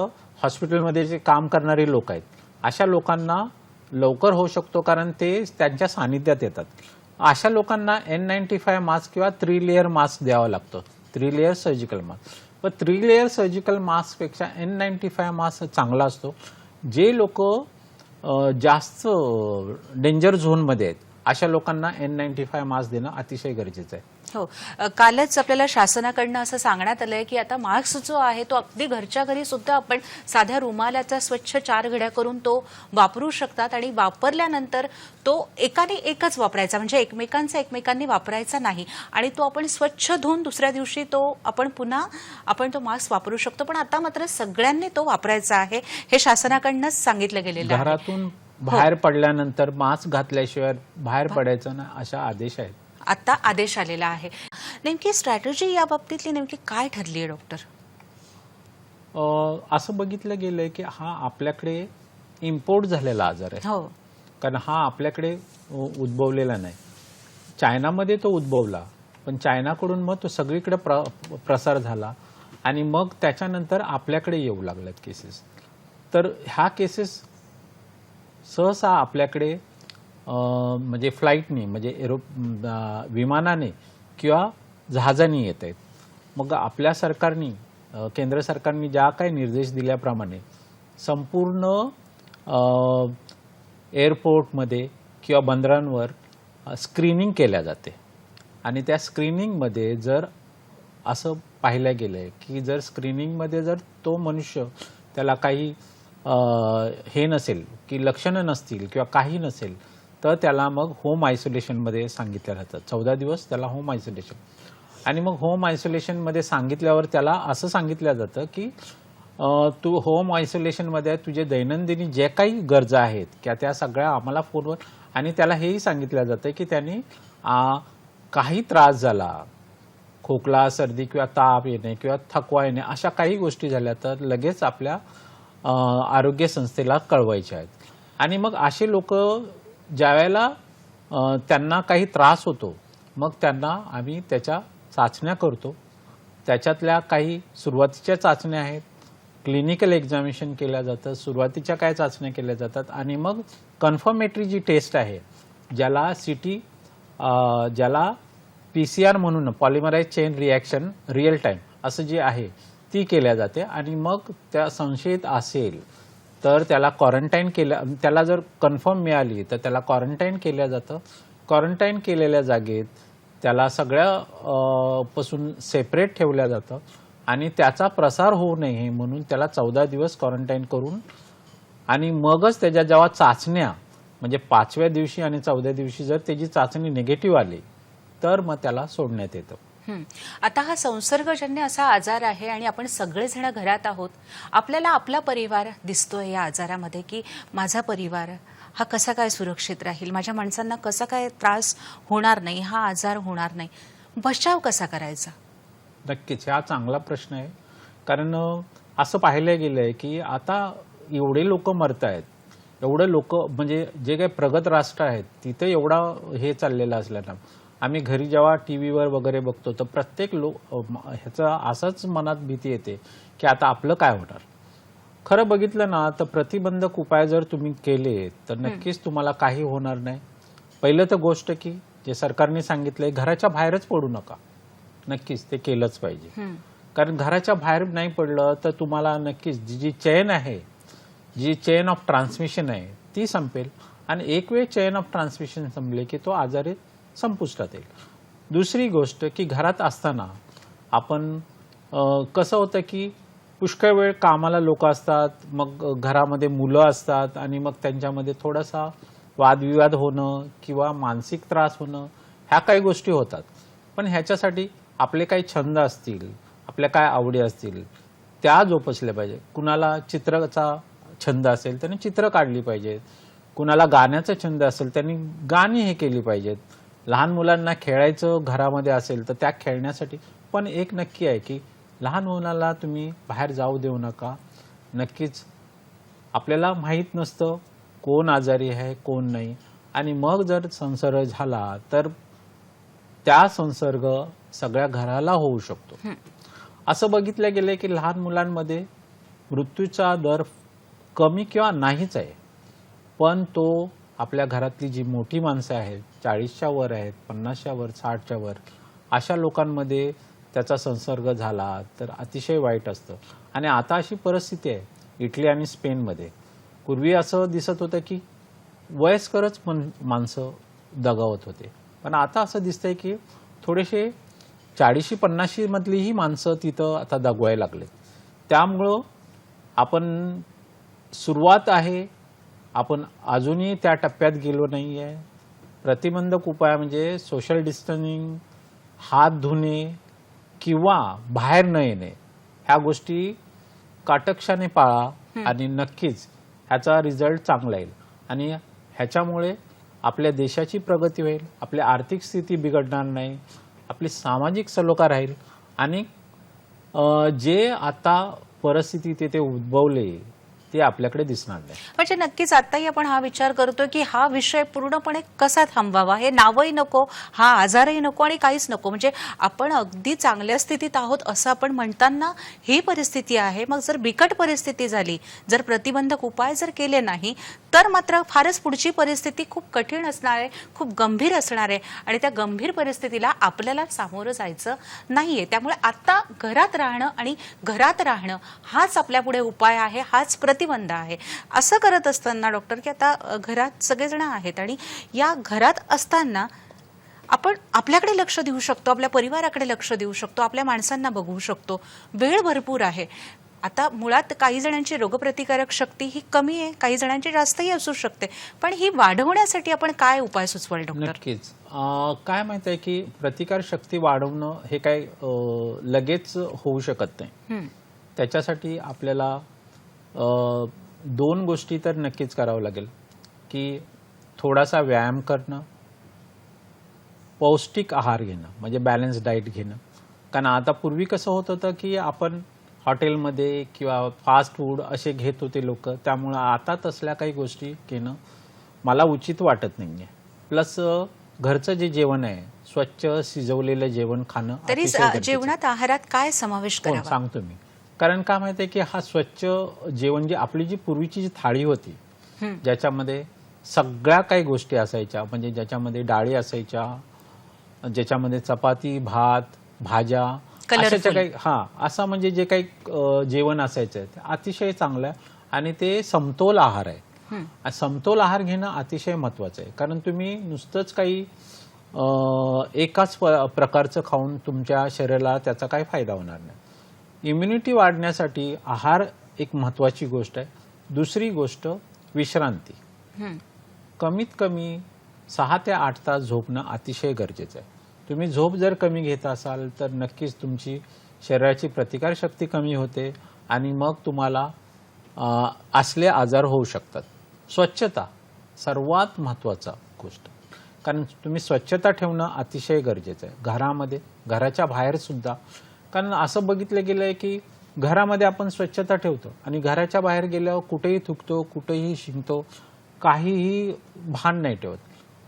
हॉस्पिटलमध्ये जे काम करणारे लोक आहेत, अशा लोकांना लवकर होऊ शकतो कारण ते त्यांच्या सानिध्यात येतात. अशा लोकांना N95 मास्क किंवा 3 लेअर मास्क द्यावा लागतो, 3 लेअर सर्जिकल मास्क. पण 3 लेअर सर्जिकल मास्कपेक्षा N95 मास्क चांगला असतो. जे लोक जास्त डेंजर झोनमध्ये आहेत अशा लोकांना N95 मास्क देणं अतिशय गरजेचं आहे. हो, कालच आपल्याला शासनाकडनं असं सांगण्यात आलंय की आता मास्क जो आहे तो अगदी घरच्या घरी सुद्धा आपण साध्या रुमालाचा स्वच्छ 4 घड्या करून तो वापरू शकतात आणि वापरल्यानंतर तो एकाने एकच वापरायचा, म्हणजे एकमेकांनी वापरायचा नाही आणि तो आपण स्वच्छ धुवून दुसऱ्या दिवशी तो आपण पुन्हा तो मास्क वापरू शकतो. पण आता मात्र सगळ्यांनी तो वापरायचा आहे हे शासनाकडनंच सांगितलं गेलेलं आहे. घरातून बाहेर पडल्यानंतर मास्क घातल्याशिवाय बाहेर पडायचं ना अशा आदेश आहेत. आता आदेश आलेला आहे. नेमकी स्ट्रॅटेजी या बाबतीतली नेमकी काय ठरली आहे डॉक्टर? असं बघितलं गेलंय की हा आपल्याकडे इम्पोर्ट झालेला आजार आहे. हो, कारण हा आपल्याकडे उद्भवलेला नाही. चायनामध्ये तो उद्भवला, पण चायनाकडून मग तो सगळीकडे प्रसार झाला आणि मग त्याच्यानंतर आपल्याकडे येऊ लागल्यात केसेस. तर ह्या केसेस सहसा आपल्याकडे म्हणजे फ्लाईटनी, म्हणजे विमानाने किंवा जहाजाने येत आहेत. मग आपल्या सरकारने, केंद्र सरकारने ज्या काही निर्देश दिल्याप्रमाणे संपूर्ण एअरपोर्टमध्ये किंवा बंदरांवर स्क्रीनिंग केल्या जाते आणि त्या स्क्रीनिंगमध्ये जर असं पाहिलं गेलं आहे की जर स्क्रीनिंगमध्ये जर तो मनुष्य त्याला काही हे नसेल की लक्षणं नसतील किंवा काही नसेल तर त्याला मग होम आयसोलेशनमध्ये सांगितलं जातं. 14 दिवस त्याला होम आयसोलेशन. आणि मग होम आयसोलेशनमध्ये सांगितल्यावर त्याला असं सांगितलं जातं की तू होम आयसोलेशनमध्ये तुझे दैनंदिनी जे काही गरजा आहेत किंवा त्या सगळ्या आम्हाला फोनवर, आणि त्याला हेही सांगितलं जातं की त्यांनी काही त्रास झाला, खोकला, सर्दी किंवा ताप येणे किंवा थकवा येणे अशा काही गोष्टी झाल्या तर लगेच आपल्या आरोग्य संस्थेला कळवायचे आहेत. आणि मग असे लोक ज्यावेळेला त्यांना काही त्रास होतो मग त्यांना आम्ही त्याच्या चाचण्या करतो. त्याच्यातल्या काही सुरुवातीच्या चाचण्या आहेत, क्लिनिकल एक्झामिनेशन केल्या जातं, सुरुवातीच्या काय चाचण्या केल्या जातात आणि मग कन्फर्मेटरी जी टेस्ट आहे ज्याला ज्याला PCR म्हणून polymerase chain reaction real time असं जे आहे ती केल्या जाते. आणि मग त्या संशयित असेल तर त्याला क्वारंटाईन त्याला जर कन्फर्म मिळाली तर त्याला क्वारंटाईन केलं जातं. क्वारंटाईन केलेल्या जागेत त्याला सगळ्या पासून सेपरेट ठेवलं जातं आणि त्याचा प्रसार होऊ नये म्हणून त्याला 14 दिवस क्वारंटाईन करून आणि मगच त्याच्या जेव्हा चाचण्या म्हणजे 5व्या दिवशी आणि 14व्या दिवशी जर त्याची चाचणी निगेटिव्ह आली तर मग त्याला सोडण्यात येतं. आता हा संसर्गजन्य असा आजार आहे आणि आपण सगळेजण घरात आहोत. आपल्याला आपला परिवार दिसतोय या आजारामध्ये की माझा परिवार हा कसा काय सुरक्षित राहील, माझ्या माणसांना कसा काय त्रास होणार नाही, हा आजार होणार नाही, बचाव कसा करायचा? नक्कीच हा चांगला प्रश्न आहे. कारण असं पाहिलं गेलंय की आता एवढे लोक मरत आहेत, एवढे लोक म्हणजे जे काही प्रगत राष्ट्र आहेत तिथे एवढा हे चाललेलं असल्यानं आम्ही घरी जेव्हा टीव्हीवर वगैरे बघतो तर प्रत्येक ह्याचा असंच मनात भीती येते की आता आपलं काय होणार. खरं बघितलं ना तर प्रतिबंधक उपाय जर तुम्ही केले तर नक्कीच तुम्हाला काही होणार नाही. पहिलं तर गोष्ट की जे सरकारने सांगितलंय घराच्या बाहेरच पडू नका, नक्कीच ते केलंच पाहिजे. कारण घराच्या बाहेर नाही पडलं तर तुम्हाला नक्कीच जी चेन आहे, जी चेन ऑफ ट्रान्समिशन आहे ती संपेल आणि एक वेळ चेन ऑफ ट्रान्समिशन संपले की तो आजारी संपुष्टात येईल. दुसरी गोष्ट की घरात असताना आपण कसं होतं की पुष्कळ वेळ कामाला लोक असतात, मग घरामध्ये मुलं असतात आणि मग त्यांच्यामध्ये थोडासा वादविवाद होणं किंवा मानसिक त्रास होणं ह्या काही गोष्टी होतात. पण ह्याच्यासाठी आपले काही छंद असतील, आपल्या काय आवडी असतील त्या जोपासल्या पाहिजे. कुणाला चित्राचा छंद असेल त्यांनी चित्र काढली पाहिजेत, कुणाला गाण्याचा छंद असेल त्यांनी गाणी हे केली पाहिजेत. लहान मुलांना खेळायचं घरामध्ये असेल तर त्या खेळण्यासाठी पण एक नक्की आहे की लहान मुलाला तुम्ही बाहेर जाऊ देऊ नका. नक्कीच आपल्याला माहीत नसतं कोण आजारी आहे कोण नाही, आणि मग जर संसर्ग झाला तर त्या संसर्ग सगळ्या घराला होऊ शकतो. असं बघितलं गेलं की लहान मुलांमध्ये मृत्यूचा दर कमी किंवा नाहीच आहे, पण तो आपल्या घरातली जी मोठी माणसं आहेत, 40च्या वर आहेत, 50च्या वर, 60च्या वर, अशा लोकांमध्ये त्याचा संसर्ग झाला तर अतिशय वाईट असतं. आणि आता अशी परिस्थिती आहे इटली आणि स्पेनमध्ये. पूर्वी असं दिसत होतं की वयस्करच माणसं दगावत होते, पण आता असं दिसतंय की थोडेसे 40-50 मधलीही माणसं तिथं आता दगवायला लागलेत. त्यामुळं आपण सुरुवात आहे, आपण अजूनही त्या टप्प्यात गेलो नाही आहे. प्रतिबंधक उपाय म्हणजे सोशल डिस्टन्सिंग, हात धुणे किंवा बाहेर न येणे, ह्या गोष्टी काटकशाने पाळा आणि नक्कीच ह्याचा रिझल्ट चांगला येईल. आणि ह्याच्यामुळे आपल्या देशाची प्रगती होईल, आपली आर्थिक स्थिती बिघडणार नाही, आपली सामाजिक सलोखा राहील, आणि जे आता परिस्थिती तिथे उद्भवले ते आपल्याकडे दिसणार नाही. म्हणजे नक्कीच आताही आपण हा विचार करतो की हा विषय पूर्णपणे कसा थांबवावा, हे नावही नको, हा आजारही नको आणि काहीच नको. म्हणजे आपण अगदी चांगल्या स्थितीत आहोत असं आपण म्हणताना ही परिस्थिती आहे. मग जर बिकट परिस्थिती झाली, जर प्रतिबंधक उपाय जर केले नाही, तर मात्र फारच पुढची परिस्थिती खूप कठीण असणार आहे, खूप गंभीर असणार आहे, आणि त्या गंभीर परिस्थितीला आपल्याला सामोरं जायचं नाहीये. त्यामुळे आता घरात राहणं आणि घरात राहणं हाच आपल्यापुढे उपाय आहे, हाच प्रतिबंध आहे. असं करत असताना डॉक्टर की आता घरात सगळेजण आहेत आणि या घरात असताना आपण आपल्याकडे लक्ष देऊ शकतो, आपल्या परिवाराकडे लक्ष देऊ शकतो, आपल्या माणसांना बघू शकतो, वेळ भरपूर आहे. आता मुळात काही जणांची रोगप्रतिकारक शक्ती ही कमी आहे, काही जणांची जास्तही असू शकते, पण ही वाढवण्यासाठी आपण काय उपाय सुचवाल डॉक्टर? नक्कीच. काय माहिती आहे की प्रतिकार शक्ती वाढवणं हे काय लगेच होऊ शकत नाही. त्याच्यासाठी आपल्याला 2 गोष्टी तर नक्कीच करावं लागेल, की थोडासा व्यायाम करणं, पौष्टिक आहार घेणं म्हणजे बॅलन्स डाएट घेणं. कारण आता पूर्वी कसं होत होतं की आपण हॉटेलमध्ये किंवा फास्ट फूड असे घेत होते लोक, त्यामुळं आता तसल्या काही गोष्टी घेणं मला उचित वाटत नाही आहे. प्लस घरचं जे जेवण आहे, स्वच्छ शिजवलेलं जेवण खाणं. तरी जेवणात आहारात काय समावेश करावा सांगतो मी. कारण काय माहिती आहे की हा स्वच्छ जेवण, जे आपली जी पूर्वीची जी थाळी होती, ज्याच्यामध्ये सगळ्या काही गोष्टी असायच्या, म्हणजे ज्याच्यामध्ये डाळी असायच्या, ज्याच्यामध्ये चपाती, भात, भाज्या, अशाच्या काही असं म्हणजे जे काही जेवण असायचं ते अतिशय चांगलं आहे आणि ते समतोल आहार आहे. समतोल आहार घेणं अतिशय महत्वाचं आहे. कारण तुम्ही नुसतंच काही एकाच प्रकारचं खाऊन तुमच्या शरीराला त्याचा काही फायदा होणार नाही. इम्युनिटी वाढण्यासाठी आहार एक महत्वाची गोष्ट आहे. दुसरी गोष्ट विश्रांती. कमीत कमी 6 ते 8 तास झोपणं अतिशय गरजेचं आहे. तुम्ही झोप जर कमी घेत असाल तर नक्कीच तुमची शरीराची प्रतिकारशक्ती कमी होते आणि मग तुम्हाला असले आजार होऊ शकतात. स्वच्छता सर्वात महत्त्वाचा गोष्ट, कारण तुम्ही स्वच्छता ठेवणं अतिशय गरजेचं आहे, घरामध्ये, घराच्या बाहेर सुद्धा. कारण असं बघितलं गेलं आहे की घरामध्ये आपण स्वच्छता ठेवतो आणि घराच्या बाहेर गेल्यावर कुठेही थुकतो, कुठेही शिंकतो, काहीही भान नाही ठेवत.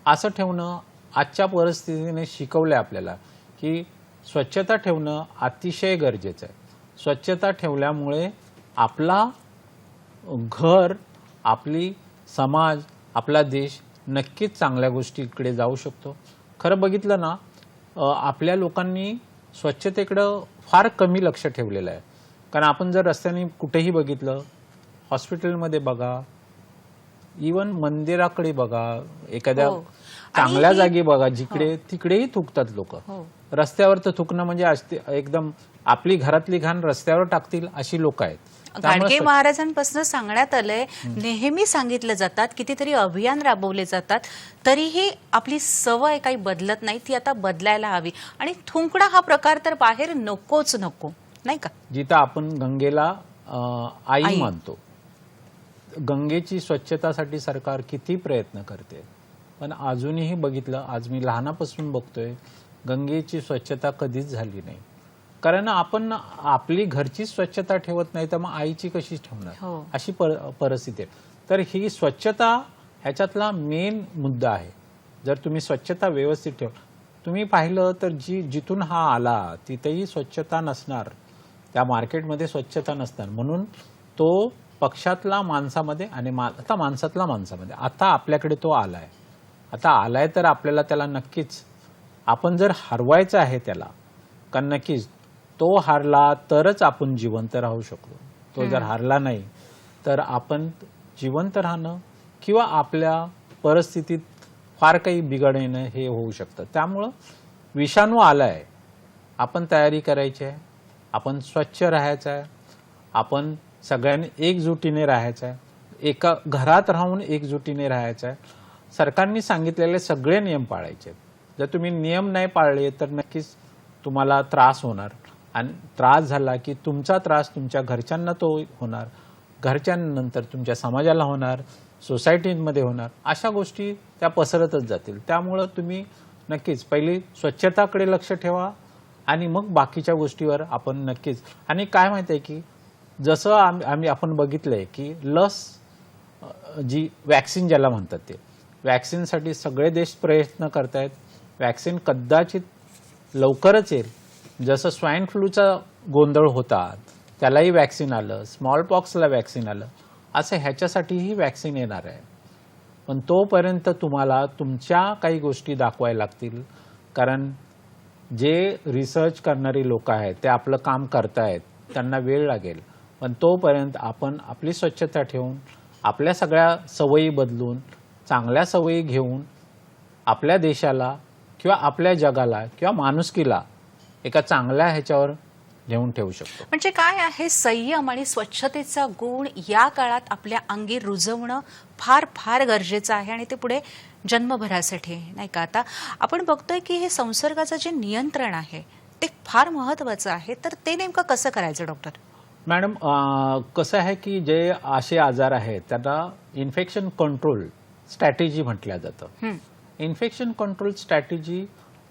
असं ठेवणं आजच्या परिस्थितीने शिकवलं आपल्याला की स्वच्छता ठेवणं अतिशय गरजेचं आहे. स्वच्छता ठेवल्यामुळे आपला घर, आपली समाज, आपला देश नक्कीच चांगल्या गोष्टीकडे जाऊ शकतो. खरं बघितलं ना, आपल्या लोकांनी स्वच्छतेकडं फार कमी लक्ष ठेवलेलं आहे. कारण आपण जर रस्त्याने कुठेही बघितलं, हॉस्पिटलमध्ये बघा, इवन मंदिराकडे बघा, एखाद्या चांगल्या जागी बघा, जिकडे तिकडेही थुकतात लोक. रस्त्यावर तर थुकणं म्हणजे एकदम आपली घरातली घाण रस्त्यावर टाकतील अशी लोक आहेत. गाडगे महाराजांपासून सांगण्यात आलंय, नेहमी सांगितलं जातात, कितीतरी अभियान राबवले जातात, तरीही आपली सवय काही बदलत नाही. ती आता बदलायला हवी. आणि थुंकणं हा प्रकार तर बाहेर नकोच नको, नाही का? जिथं आपण गंगेला आई मानतो, गंगेची स्वच्छतासाठी सरकार किती प्रयत्न करते, पण अजूनही बघितलं, आज मी लहानापासून बघतोय, गंगेची स्वच्छता कधीच झाली नाही. कारण आपण आपली घरची स्वच्छता ठेवत नाही तर मग आईची कशी ठेवणार, हो. अशी परिस्थिती आहे. तर ही स्वच्छता ह्याच्यातला मेन मुद्दा आहे. जर तुम्ही स्वच्छता व्यवस्थित ठेव, तुम्ही पाहिलं तर जिथून हा आला तिथेही स्वच्छता नसणार, त्या मार्केटमध्ये स्वच्छता नसणार. म्हणून तो पक्षातला माणसामध्ये आणि आता माणसातला माणसामध्ये आता आपल्याकडे तो आलाय. आता आलाय तर आपल्याला त्याला नक्कीच आपण जर हरवायचं आहे त्याला, कारण नक्कीच तो हारला तरच आपण जिवंत राहू शकतो. तो जर हारला नाही तर आपण जिवंत राहणं किंवा आपल्या परिस्थितीत फार काही बिघडणं हे होऊ शकतं. त्यामुळं विषाणू आलाय, आपण तयारी करायची आहे, आपण स्वच्छ राहायचं आहे, आपण सगळ्यांनी एकजुटीने राहायचं आहे, एका घरात राहून एकजुटीने राहायचं आहे. सरकारने सांगितलेले सगळे नियम पाळायचे. जर तुम्ही नियम नाही पाळले तर नक्कीच तुम्हाला त्रास होणार, आणि त्रास झाला की तुमचा त्रास तुमच्या घरच्यांना तो होणार, घरच्यांनंतर तुमच्या समाजाला होणार, सोसायटीमध्ये होणार. अशा गोष्टी त्या पसरतच जातील. त्यामुळं तुम्ही नक्कीच पहिली स्वच्छताकडे लक्ष ठेवा आणि मग बाकीच्या गोष्टीवर आपण नक्कीच. आणि काय माहिती आहे की जसं आपण बघितलंय की लस जी वॅक्सिन ज्याला म्हणतात ते वॅक्सिनसाठी सगळे देश प्रयत्न करतायत. वॅक्सिन कदाचित लवकरच येईल. जसं स्वाईन फ्लूचा गोंधळ होता त्यालाही वॅक्सिन आलं, स्मॉल पॉक्सला वॅक्सिन आलं, असं ह्याच्यासाठीही वॅक्सिन येणार आहे. पण तोपर्यंत तुम्हाला तुमच्या काही गोष्टी दाखवायला लागतील, कारण जे रिसर्च करणारी लोक आहेत ते आपलं काम करतायत, त्यांना वेळ लागेल. पण तोपर्यंत आपण आपली स्वच्छता ठेवून, आपल्या सगळ्या सवयी बदलून, चांगल्या सवयी घेऊन आपल्या देशाला किंवा आपल्या जगाला किंवा माणुसकीला एका चांगल्या ह्याच्यावर घेऊन ठेवू शकतो. म्हणजे काय आहे, संयम आणि स्वच्छतेचा गुण या काळात आपल्या अंगी रुजवणं फार फार गरजेचं आहे आणि ते पुढे जन्मभरासाठी, नाही का. आता आपण बघतोय की हे संसर्गाचं जे नियंत्रण आहे ते फार महत्वाचं आहे. तर ते नेमकं कसं करायचं डॉक्टर? मॅडम, कसं आहे की जे असे आजार आहेत त्यांना इन्फेक्शन कंट्रोल स्ट्रॅटेजी म्हटलं जातं. इन्फेक्शन कंट्रोल स्ट्रॅटेजी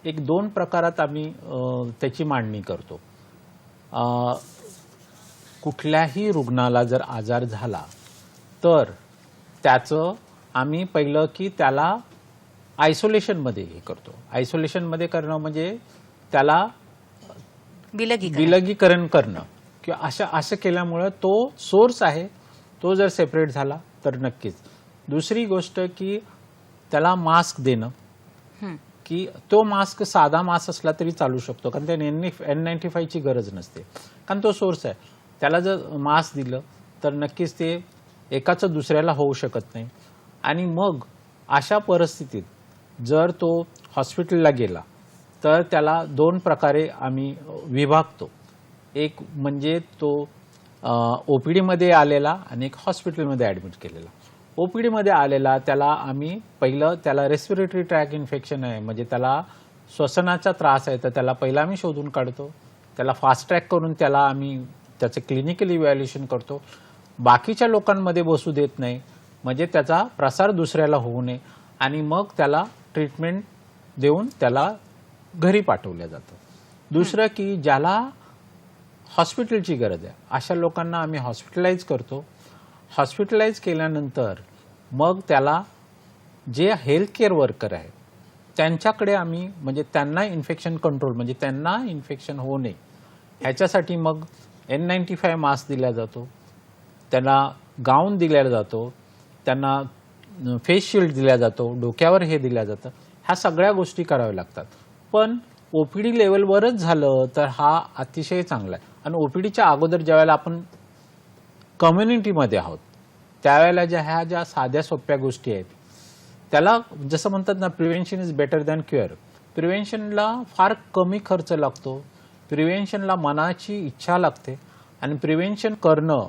एक 2 प्रकारात आम्ही त्याची मांडणी करतो. कुठल्याही रुग्णाला जर आजार झाला तर त्याचं आम्ही पहिलं की त्याला आयसोलेशनमध्ये हे करतो. आयसोलेशनमध्ये करणं म्हणजे त्याला विलगीकरण करणं किंवा असं केल्यामुळं तो सोर्स आहे तो जर सेपरेट झाला तर नक्कीच. दुसरी गोष्ट की त्याला मास्क देणं, की तो मास्क साधा मास्क असला तरी चालू शकतो, कारण त्या N95ची गरज नसते, कारण तो सोर्स आहे. त्याला जर मास्क दिलं तर नक्कीच ते एकाचं दुसऱ्याला होऊ शकत नाही. आणि मग अशा परिस्थितीत जर तो हॉस्पिटलला गेला तर त्याला 2 प्रकारे आम्ही विभागतो. एक म्हणजे तो OPD मध्ये आलेला आणि एक हॉस्पिटलमध्ये ॲडमिट केलेला. OPD मध्ये आलेला त्याला आम्ही पहिलं त्याला रेस्पिरेटरी ट्रॅक इन्फेक्शन आहे, म्हणजे त्याला श्वसनाचा त्रास आहे, तर त्याला पहिला आम्ही शोधून काढतो. त्याला फास्ट ट्रॅक करून त्याला आम्ही त्याचं क्लिनिकल इव्हॅल्युएशन करतो. बाकीच्या लोकांमध्ये बसू देत नाही, म्हणजे त्याचा प्रसार दुसऱ्याला होऊ नये. आणि मग त्याला ट्रीटमेंट देऊन त्याला घरी पाठवलं जातं. दुसरं की ज्याला हॉस्पिटलची गरज आहे अशा लोकांना आम्ही हॉस्पिटलाइज करतो. हॉस्पिटलाइज केल्यानंतर मग त्याला जे हेल्थ केअर वर्कर आहे त्यांच्याकडे आम्ही, म्हणजे त्यांना इन्फेक्शन कंट्रोल, म्हणजे त्यांना इन्फेक्शन होऊ नये ह्याच्यासाठी मग N95 मास्क दिला जातो, त्यांना गाऊन दिला जातो, त्यांना फेस शिल्ड दिला जातो, डोक्यावर हे दिलं जातं. ह्या सगळ्या गोष्टी कराव्या लागतात. पण OPD लेवलवरच झालं तर हा अतिशय चांगला आहे. आणि OPDच्या अगोदर ज्यावेळेला आपण कम्युनिटीमध्ये आहोत त्यावेळेला ज्या साध्या सोप्या गोष्टी आहेत त्याला जसं म्हणतात ना, prevention is better than cure. प्रिव्हेन्शनला फार कमी खर्च लागतो, प्रिव्हेन्शनला मनाची इच्छा लागते, आणि प्रिव्हेन्शन करणं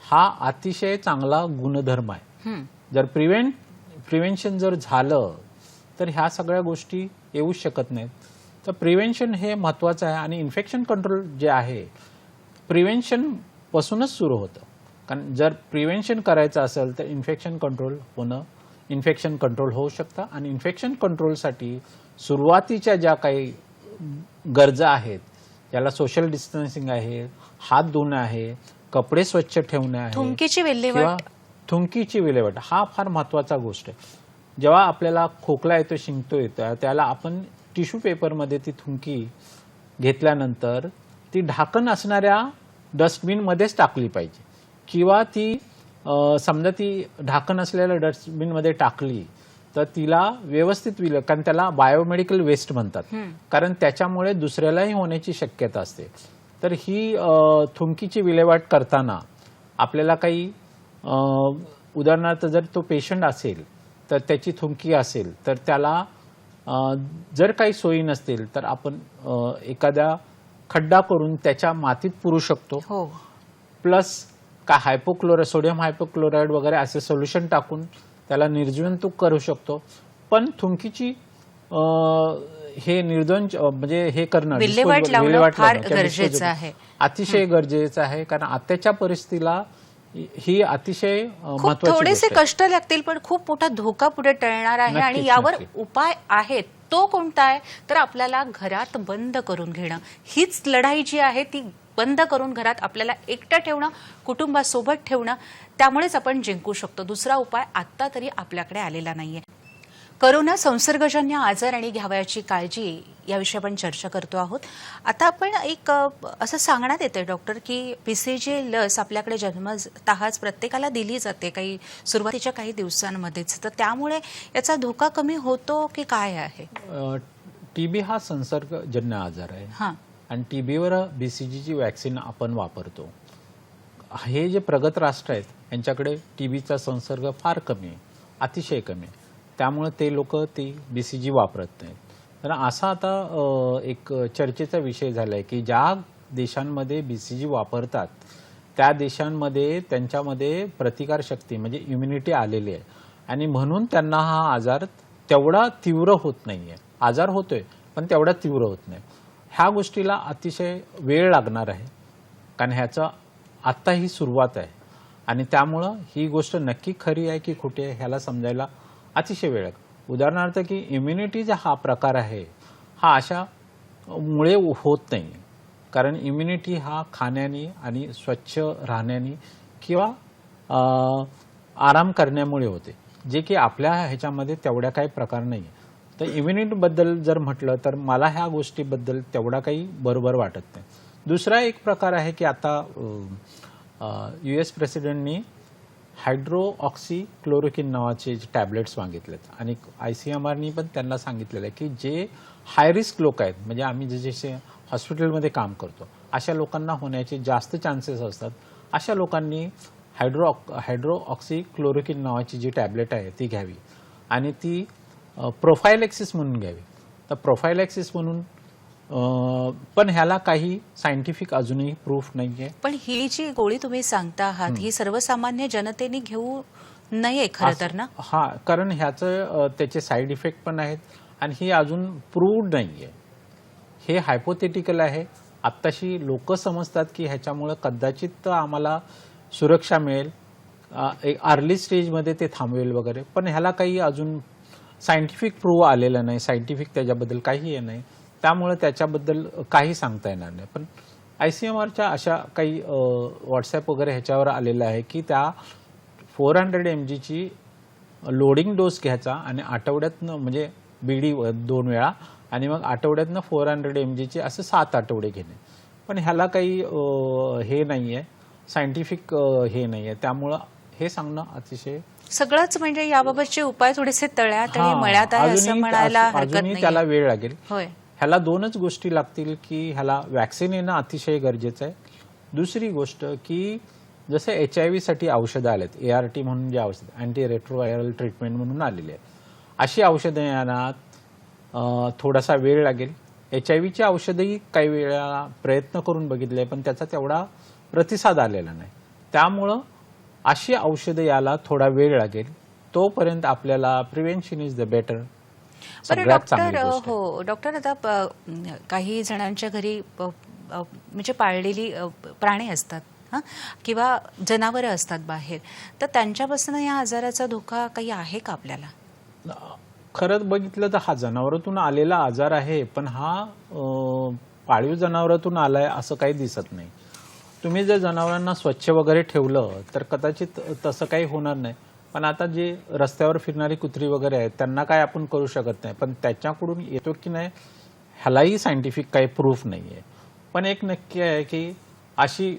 हा अतिशय चांगला गुणधर्म आहे. जर प्रिव्हेन्शन जर झालं तर ह्या सगळ्या गोष्टी येऊ शकत नाहीत. तर प्रिव्हेन्शन हे महत्त्वाचं आहे. आणि इन्फेक्शन कंट्रोल जे आहे प्रिव्हेन्शन पासूनच सुरू होतं, कारण जर प्रिव्हेन्शन करायचं असेल तर इन्फेक्शन कंट्रोल होऊ शकतं. आणि इन्फेक्शन कंट्रोलसाठी सुरुवातीच्या ज्या काही गरजा आहेत याला सोशल डिस्टन्सिंग आहे, हात धुणं आहे, कपडे स्वच्छ ठेवणे आहे, थुंकीची किंवा विल्हेवाट. थुंकीची विल्हेवाट हा फार महत्वाचा गोष्ट आहे. जेव्हा आपल्याला खोकला येतो, शिंकतो येतो, त्याला आपण टिश्यू पेपरमध्ये ती थुंकी घेतल्यानंतर ती ढाकण असणाऱ्या डस्टबिनमध्येच टाकली पाहिजे, किंवा ती समजा ती ढाकण असलेल्या डस्टबिनमध्ये टाकली तर तिला व्यवस्थित कारण त्याला बायोमेडिकल वेस्ट म्हणतात, कारण त्याच्यामुळे दुसऱ्यालाही होण्याची शक्यता असते. तर ही थुंकीची विल्हेवाट करताना आपल्याला काही उदाहरणार्थ जर तो पेशंट असेल तर त्याची थुंकी असेल तर त्याला जर काही सोयी नसतील तर आपण एखाद्या खड्डा करून त्याच्या मातीत पुरू शकतो. हो. प्लस सोडियम हायपोक्लोराईड वगैरे असे सोल्युशन टाकून त्याला निर्जंतुक करू शकतो. पण थुंकीची हे निर्दोष म्हणजे हे करणं, विल्हेवाट लावणं फार गरजेचं आहे, अतिशय गरजेचं आहे. कारण आताच्या परिस्थितीला ही अतिशय महत्त्वाची थोडेसे गोष्ट आहे. कष्ट लागतील पण खूप मोठा धोका पुढे टळणार आहे. आणि नक्कीच, यावर नक्कीच. उपाय आहे. तो कोणता आहे तर आपल्याला घरात बंद करून घेणं. हीच लढाई जी आहे ती बंद करून घरात आपल्याला एकटं ठेवणं, कुटुंबासोबत ठेवणं, त्यामुळेच आपण जिंकू शकतो. दुसरा उपाय आत्ता तरी आपल्याकडे आलेला नाहीये. करोना संसर्गजन्य आजार आणि घ्यावयाची काळजी याविषयी आपण चर्चा करतो आहोत. आता आपण एक असं सांगण्यात येते डॉक्टर की BCG लस आपल्याकडे जन्मतःच प्रत्येकाला दिली जाते काही सुरुवातीच्या काही दिवसांमध्येच, तर त्यामुळे याचा धोका कमी होतो की काय आहे? टीबी हा संसर्गजन्य आजार आहे. हां. आणि टीबीवर BCGची वॅक्सिन आपण वापरतो. हे जे प्रगत राष्ट्र आहेत यांच्याकडे टीबीचा संसर्ग फार कमी आहे, अतिशय कमी आहे. त्यामुळे ते लोक ती BCG वापरत नाहीत. तर असा आता एक चर्चेचा विषय झाला आहे की ज्या देशांमध्ये BCG वापरतात त्या देशांमध्ये त्यांच्यामध्ये प्रतिकारशक्ती म्हणजे इम्युनिटी आलेली आहे, आणि म्हणून त्यांना हा आजार तेवढा तीव्र होत नाही आहे. आजार होतोय पण तेवढा तीव्र होत नाही. ह्या गोष्टीला अतिशय वेळ लागणार आहे, कारण ह्याचं आत्ता ही सुरुवात आहे. आणि त्यामुळं ही गोष्ट नक्की खरी आहे की खोटी आहे ह्याला समजायला अतिशय वेळ लागतो. उदाहरणार्थ की इम्युनिटीचा हा प्रकार आहे हा अशा मुळे होत नाही, कारण इम्युनिटी हा खाण्याने आणि स्वच्छ राहण्याने किंवा आराम करण्यामुळे होते, जे की आपल्या ह्याच्यामध्ये तेवढ्या काही प्रकार नाही आहे. तर इम्युनिटीबद्दल जर म्हटलं तर मला ह्या गोष्टीबद्दल तेवढा काही बरोबर वाटत नाही. दुसरा एक प्रकार आहे की आता US प्रेसिडेंटनी हायड्रोऑक्सीक्लोरोक्विन नावाचे टॅबलेट्स मागितलेत, आणि ICMRनी पण त्यांना सांगितलेलं आहे की जे हाय रिस्क लोक आहेत, म्हणजे आम्ही जसे हॉस्पिटलमध्ये काम करतो अशा लोकांना होण्याचे जास्त चान्सेस असतात, अशा लोकांनी हायड्रोऑक्सीक्लोरोक्विन नावाची जी टॅबलेट आहे ती घ्यावी, आणि ती प्रोफायलेक्सिस म्हणून घ्यावी. तर प्रोफायलेक्सिस म्हणून पण ह्याला काही सायंटिफिक अजूनही प्रूफ नाही आहे. पण ही जी गोळी तुम्ही सांगता आहात ही सर्वसामान्य जनतेने घेऊ नये खरं तर ना? हा, कारण ह्याचं त्याचे साईड इफेक्ट पण आहेत आणि ही अजून प्रूव्ड नाही आहे. हे हायपोथेटिकल आहे. आत्ताशी लोक समजतात की ह्याच्यामुळे कदाचित आम्हाला सुरक्षा मिळेल, एक अर्ली स्टेजमध्ये ते थांबवेल वगैरे, पण ह्याला काही अजून सायंटिफिक प्रूव्ह आलेलं नाही, सायंटिफिक त्याच्याबद्दल काही नाही, त्यामुळे त्याच्याबद्दल काही सांगता येणार नाही. पण ICMRच्या अशा काही व्हॉट्सॲप वगैरे ह्याच्यावर आलेलं आहे की त्या 400 mgची लोडिंग डोस घ्यायचा आणि आठवड्यातनं म्हणजे BD 2 वेळा, आणि मग आठवड्यातनं 400 mgचे असं 7 आठवडे घेणे. पण ह्याला काही हे नाही आहे, सायंटिफिक हे नाही आहे, त्यामुळं हे सांगणं अतिशय सगळंच म्हणजे याबाबतचे उपाय थोडेसे तळ्यात आणि मळ्यात आहे असं म्हणायला हरकत नाही. त्याला वेळ लागेल. होय. ह्याला दोनच गोष्टी लागतील की ह्याला वॅक्सिन येणं अतिशय गरजेचं आहे. दुसरी गोष्ट की जसं HIV साठी औषधं आलेत, ART म्हणून जे औषध अँटी रेट्रोव्हायरल ट्रीटमेंट म्हणून आलेली आहे, अशी औषधं येण्यात थोडासा वेळ लागेल. HIVची औषधंही काही वेळा प्रयत्न करून बघितले पण त्याचा तेवढा प्रतिसाद आलेला नाही, त्यामुळं अशी औषधं यायला थोडा वेळ लागेल. तोपर्यंत आपल्याला प्रिव्हेन्शन इज द बेटर. बरं डॉक्टर, हो डॉक्टर, आता काही जणांच्या घरी म्हणजे पाळलेली प्राणी असतात किंवा जनावरं असतात बाहेर, तर त्यांच्यापासून या आजाराचा धोका काही आहे का आपल्याला? खरंच बघितलं तर हा जनावरातून आलेला आजार आहे, पण हा पाळीव जनावरातून आलाय असं काही दिसत नाही. तुम्ही जर जनावरांना स्वच्छ वगैरे ठेवलं तर कदाचित तसं काही होणार नाही. पण आता जे रस्त्यावर फिरणारी कुत्री वगैरे आहेत त्यांना काय आपण करू शकत नाही. पण त्याच्याकडून येतो की नाही ह्यालाही सायंटिफिक काही प्रूफ नाही आहे. पण एक नक्की आहे की अशी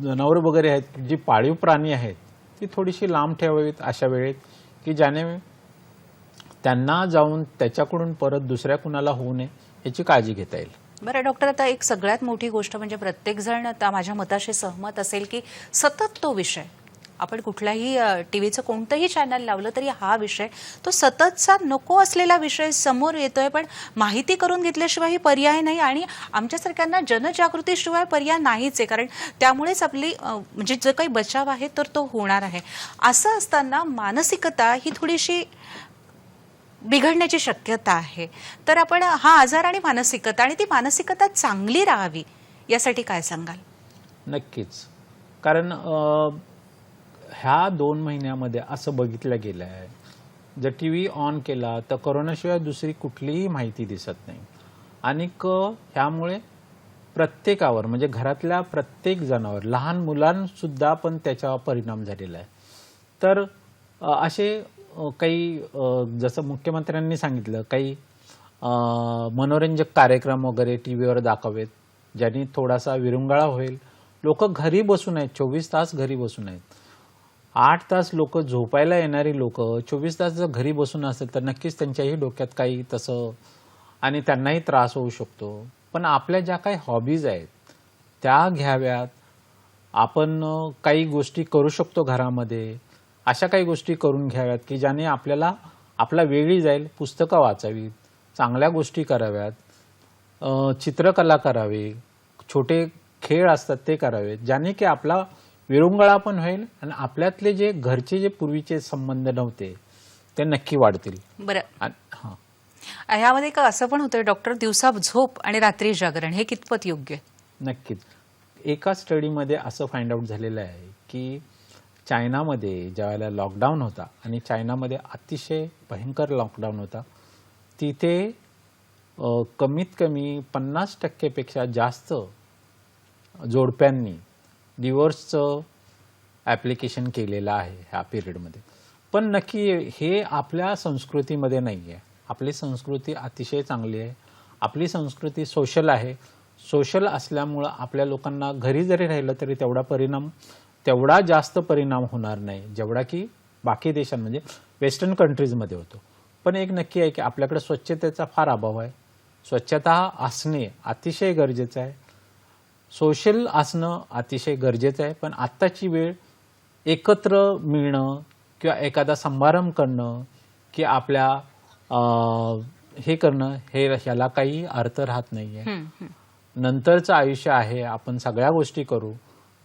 जनावरं वगैरे आहेत जी पाळीव प्राणी आहेत ती थोडीशी लांब ठेवावीत अशा वेळेत, की ज्याने त्यांना जाऊन त्याच्याकडून परत दुसऱ्या कुणाला होऊ नये याची काळजी घेता येईल. बरं डॉक्टर, आता एक सगळ्यात मोठी गोष्ट म्हणजे प्रत्येकजण आता माझ्या मताशी सहमत असेल की सतत तो विषय, आपण कुठलाही टीव्हीचं कोणतंही चॅनल लावलं तरी हा विषय तो सततचा नको असलेला विषय समोर येतोय. पण माहिती करून घेतल्याशिवाय पर्याय नाही आणि आमच्यासारख्यांना जनजागृतीशिवाय पर्याय नाहीच आहे, कारण त्यामुळेच आपली म्हणजे जो काही बचाव आहे तर तो होणार आहे. असं असताना मानसिकता ही थोडीशी बिघडण्याची शक्यता आहे. तर आपण हा आजार आणि मानसिकता आणि ती मानसिकता चांगली राहावी यासाठी काय सांगाल? नक्कीच. कारण ह्या 2 महिन्यामध्ये असं बघितलं गेलं आहे, जर टी व्ही ऑन केला तर कोरोनाशिवाय दुसरी कुठलीही माहिती दिसत नाही. आणि ह्यामुळे प्रत्येकावर म्हणजे घरातल्या प्रत्येक जणावर, लहान मुलांसुद्धा पण त्याचा परिणाम झालेला आहे. तर असे काही जसं मुख्यमंत्र्यांनी सांगितलं काही मनोरंजक कार्यक्रम वगैरे टी व्हीवर दाखवेत, ज्यांनी थोडासा विरंगुळा होईल. लोक घरी बसून आहेत, 24 तास घरी बसून आहेत. 8 तास लोक झोपायला येणारी लोक 24 तास जर घरी बसून असेल तर नक्कीच त्यांच्याही डोक्यात काही तसं आणि त्यांनाही त्रास होऊ शकतो. पण आपल्या ज्या काही हॉबीज आहेत त्या घ्याव्यात. आपण काही गोष्टी करू शकतो घरामध्ये, अशा काही गोष्टी करून घ्याव्यात की ज्याने आपल्याला आपला वेळही जाईल. पुस्तकं वाचावीत, चांगल्या गोष्टी कराव्यात, चित्रकला करावी, छोटे खेळ असतात ते करावेत, ज्याने की आपला विरंगुळा पण होईल आणि आपल्यातले जे घरचे जे पूर्वीचे संबंध नव्हते ते नक्की वाढतील. बरं, ह्यामध्ये का असं पण होतं डॉक्टर, दिवसा झोप आणि रात्री जागरण हे कितपत योग्य? नक्कीच. एका स्टडीमध्ये असं फाइंड आउट झालेलं आहे की चायनामध्ये ज्यावेळेला लॉकडाऊन होता आणि चायनामध्ये अतिशय भयंकर लॉकडाऊन होता, तिथे कमीत कमी 50% जास्त जोडप्यांनी डिवोर्सचं ॲप्लिकेशन केलेलं आहे ह्या पिरियडमध्ये. पण नक्की हे आपल्या संस्कृतीमध्ये नाही आहे. आपली संस्कृती अतिशय चांगली आहे. आपली संस्कृती सोशल आहे. सोशल असल्यामुळं आपल्या लोकांना घरी जरी राहिलं तरी तेवढा जास्त परिणाम होणार नाही जेवढा की बाकी देशांमध्ये म्हणजे वेस्टर्न कंट्रीजमध्ये होतो. पण एक नक्की आहे की आपल्याकडे स्वच्छतेचा फार अभाव आहे. स्वच्छता असणे अतिशय गरजेचं आहे. सोशल असणं अतिशय गरजेचं आहे. पण आत्ताची वेळ एकत्र मिळणं किंवा एखादा समारंभ करणं की आपल्या हे करणं ह्याला काही अर्थ राहत नाही आहे. नंतरचं आयुष्य आहे, आपण सगळ्या गोष्टी करू.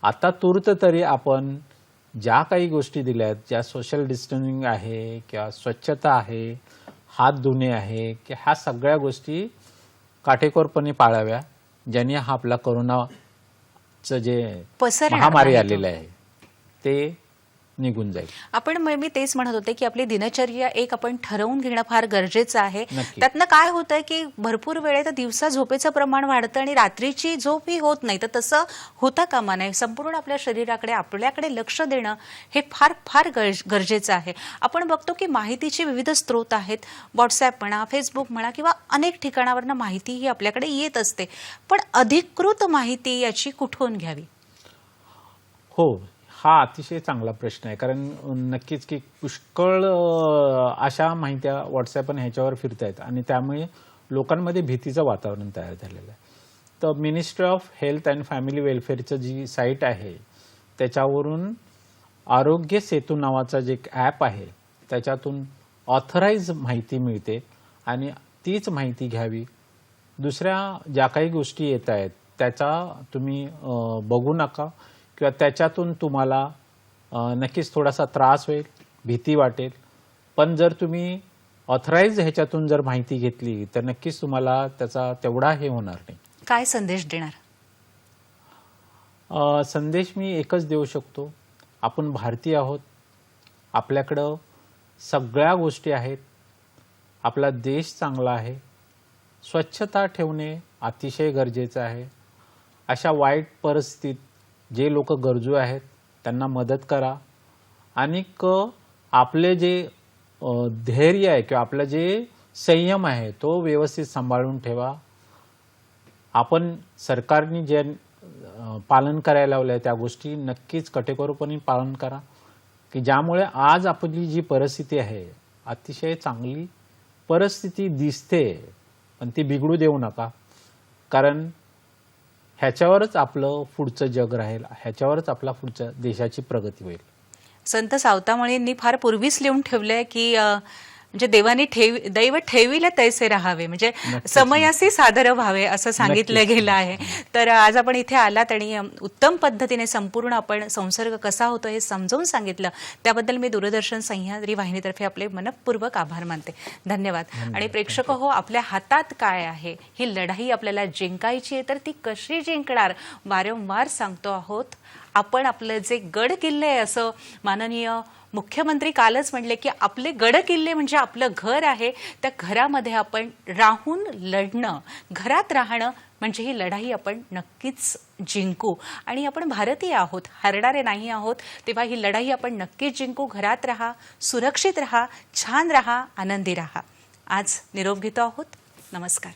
आता तूर्त तरी आपण ज्या काही गोष्टी दिल्यात, ज्या सोशल डिस्टन्सिंग आहे किंवा स्वच्छता आहे, हात धुणे आहे की ह्या सगळ्या गोष्टी काटेकोरपणे पाळाव्या, ज्यांनी हा आपला कोरोनाचं जे महामारी आलेलं आहे ते निघून जाईल. आपण मी तेच म्हणत होते की आपली दिनचर्या एक आपण ठरवून घेणं फार गरजेचं आहे. नक्की. त्यातनं काय होतंय की भरपूर वेळेत दिवसा झोपेचं प्रमाण वाढतं आणि रात्रीची झोप ही होत नाही. तर तसं होता कामा नये. संपूर्ण आपल्या शरीराकडे आपल्याकडे लक्ष देणं हे फार फार गरजेचं आहे. आपण बघतो की माहितीचे विविध स्रोत आहेत. व्हॉट्सॲप म्हणा, फेसबुक म्हणा किंवा अनेक ठिकाणावरनं माहिती ही आपल्याकडे येत असते. पण अधिकृत माहिती याची कुठून घ्यावी? हो, हा अतिशय चांगला प्रश्न आहे. कारण नक्कीच की पुष्कळ अशा माहित्या व्हॉट्सॲप आणि ह्याच्यावर फिरत आहेत आणि त्यामुळे लोकांमध्ये भीतीचं वातावरण तयार झालेलं आहे. तर ministry of health and family वेलफेअरचं जी साईट आहे त्याच्यावरून आरोग्य सेतू नावाचा जे ॲप आहे त्याच्यातून ऑथराईज माहिती मिळते आणि तीच माहिती घ्यावी. दुसऱ्या ज्या काही गोष्टी येत आहेत त्याचा तुम्ही बघू नका किंवा त्याच्यातून तुम्हाला नक्कीच थोडासा त्रास होईल, भीती वाटेल. पण जर तुम्ही ऑथराईज ह्याच्यातून जर माहिती घेतली तर नक्कीच तुम्हाला त्याचा तेवढा हे होणार नाही. काय संदेश देणार? संदेश मी एकच देऊ शकतो, आपण भारतीय आहोत, आपल्याकडं सगळ्या गोष्टी आहेत, आपला देश चांगला आहे. स्वच्छता ठेवणे अतिशय गरजेचं आहे. अशा वाईट परिस्थितीत जे लोक गरजू आहेत त्यांना मदत करा आणि आपले जे धैर्य आहे किंवा आपलं जे संयम आहे तो व्यवस्थित सांभाळून ठेवा. आपण सरकारने जे पालन करायला लावलं आहे त्या गोष्टी नक्कीच काटेकोरपणे पालन करा की ज्यामुळे आज आपली जी परिस्थिती आहे अतिशय चांगली परिस्थिती दिसते पण ती बिघडू देऊ नका. कारण ह्याच्यावरच आपलं पुढचं जग राहील, ह्याच्यावरच आपला पुढच्या देशाची प्रगती होईल. संत सावतामळींनी फार पूर्वीच लिहून ठेवलंय की म्हणजे देवाने दैव ठेविले तैसे राहावे, म्हणजे समयासी सादर व्हावे असं सांगितलं गेलं आहे. तर आज आपण इथे आलात आणि उत्तम पद्धतीने संपूर्ण आपण संसर्ग कसा होतो हे समजावून सांगितलं, त्याबद्दल मी दूरदर्शन सह्याद्री वाहिनीतर्फे आपले मनपूर्वक आभार मानते. धन्यवाद. आणि प्रेक्षक हो, आपल्या हातात काय आहे, ही लढाई आपल्याला जिंकायची आहे तर ती कशी जिंकणार वारंवार सांगतो आहोत आपण. आपलं जे गड किल्ले आहे असं माननीय मुख्यमंत्री कालच म्हणले की आपले गड किल्ले म्हणजे आपलं घर आहे, त्या घरामध्ये आपण राहून लढणं, घरात राहणं म्हणजे ही लढाई आपण नक्कीच जिंकू. आणि आपण भारतीय आहोत, हरणारे नाही आहोत, तेव्हा ही लढाई आपण नक्कीच जिंकू. घरात राहा, सुरक्षित राहा, छान राहा, आनंदी राहा. आज निरोप घेतो आहोत. नमस्कार.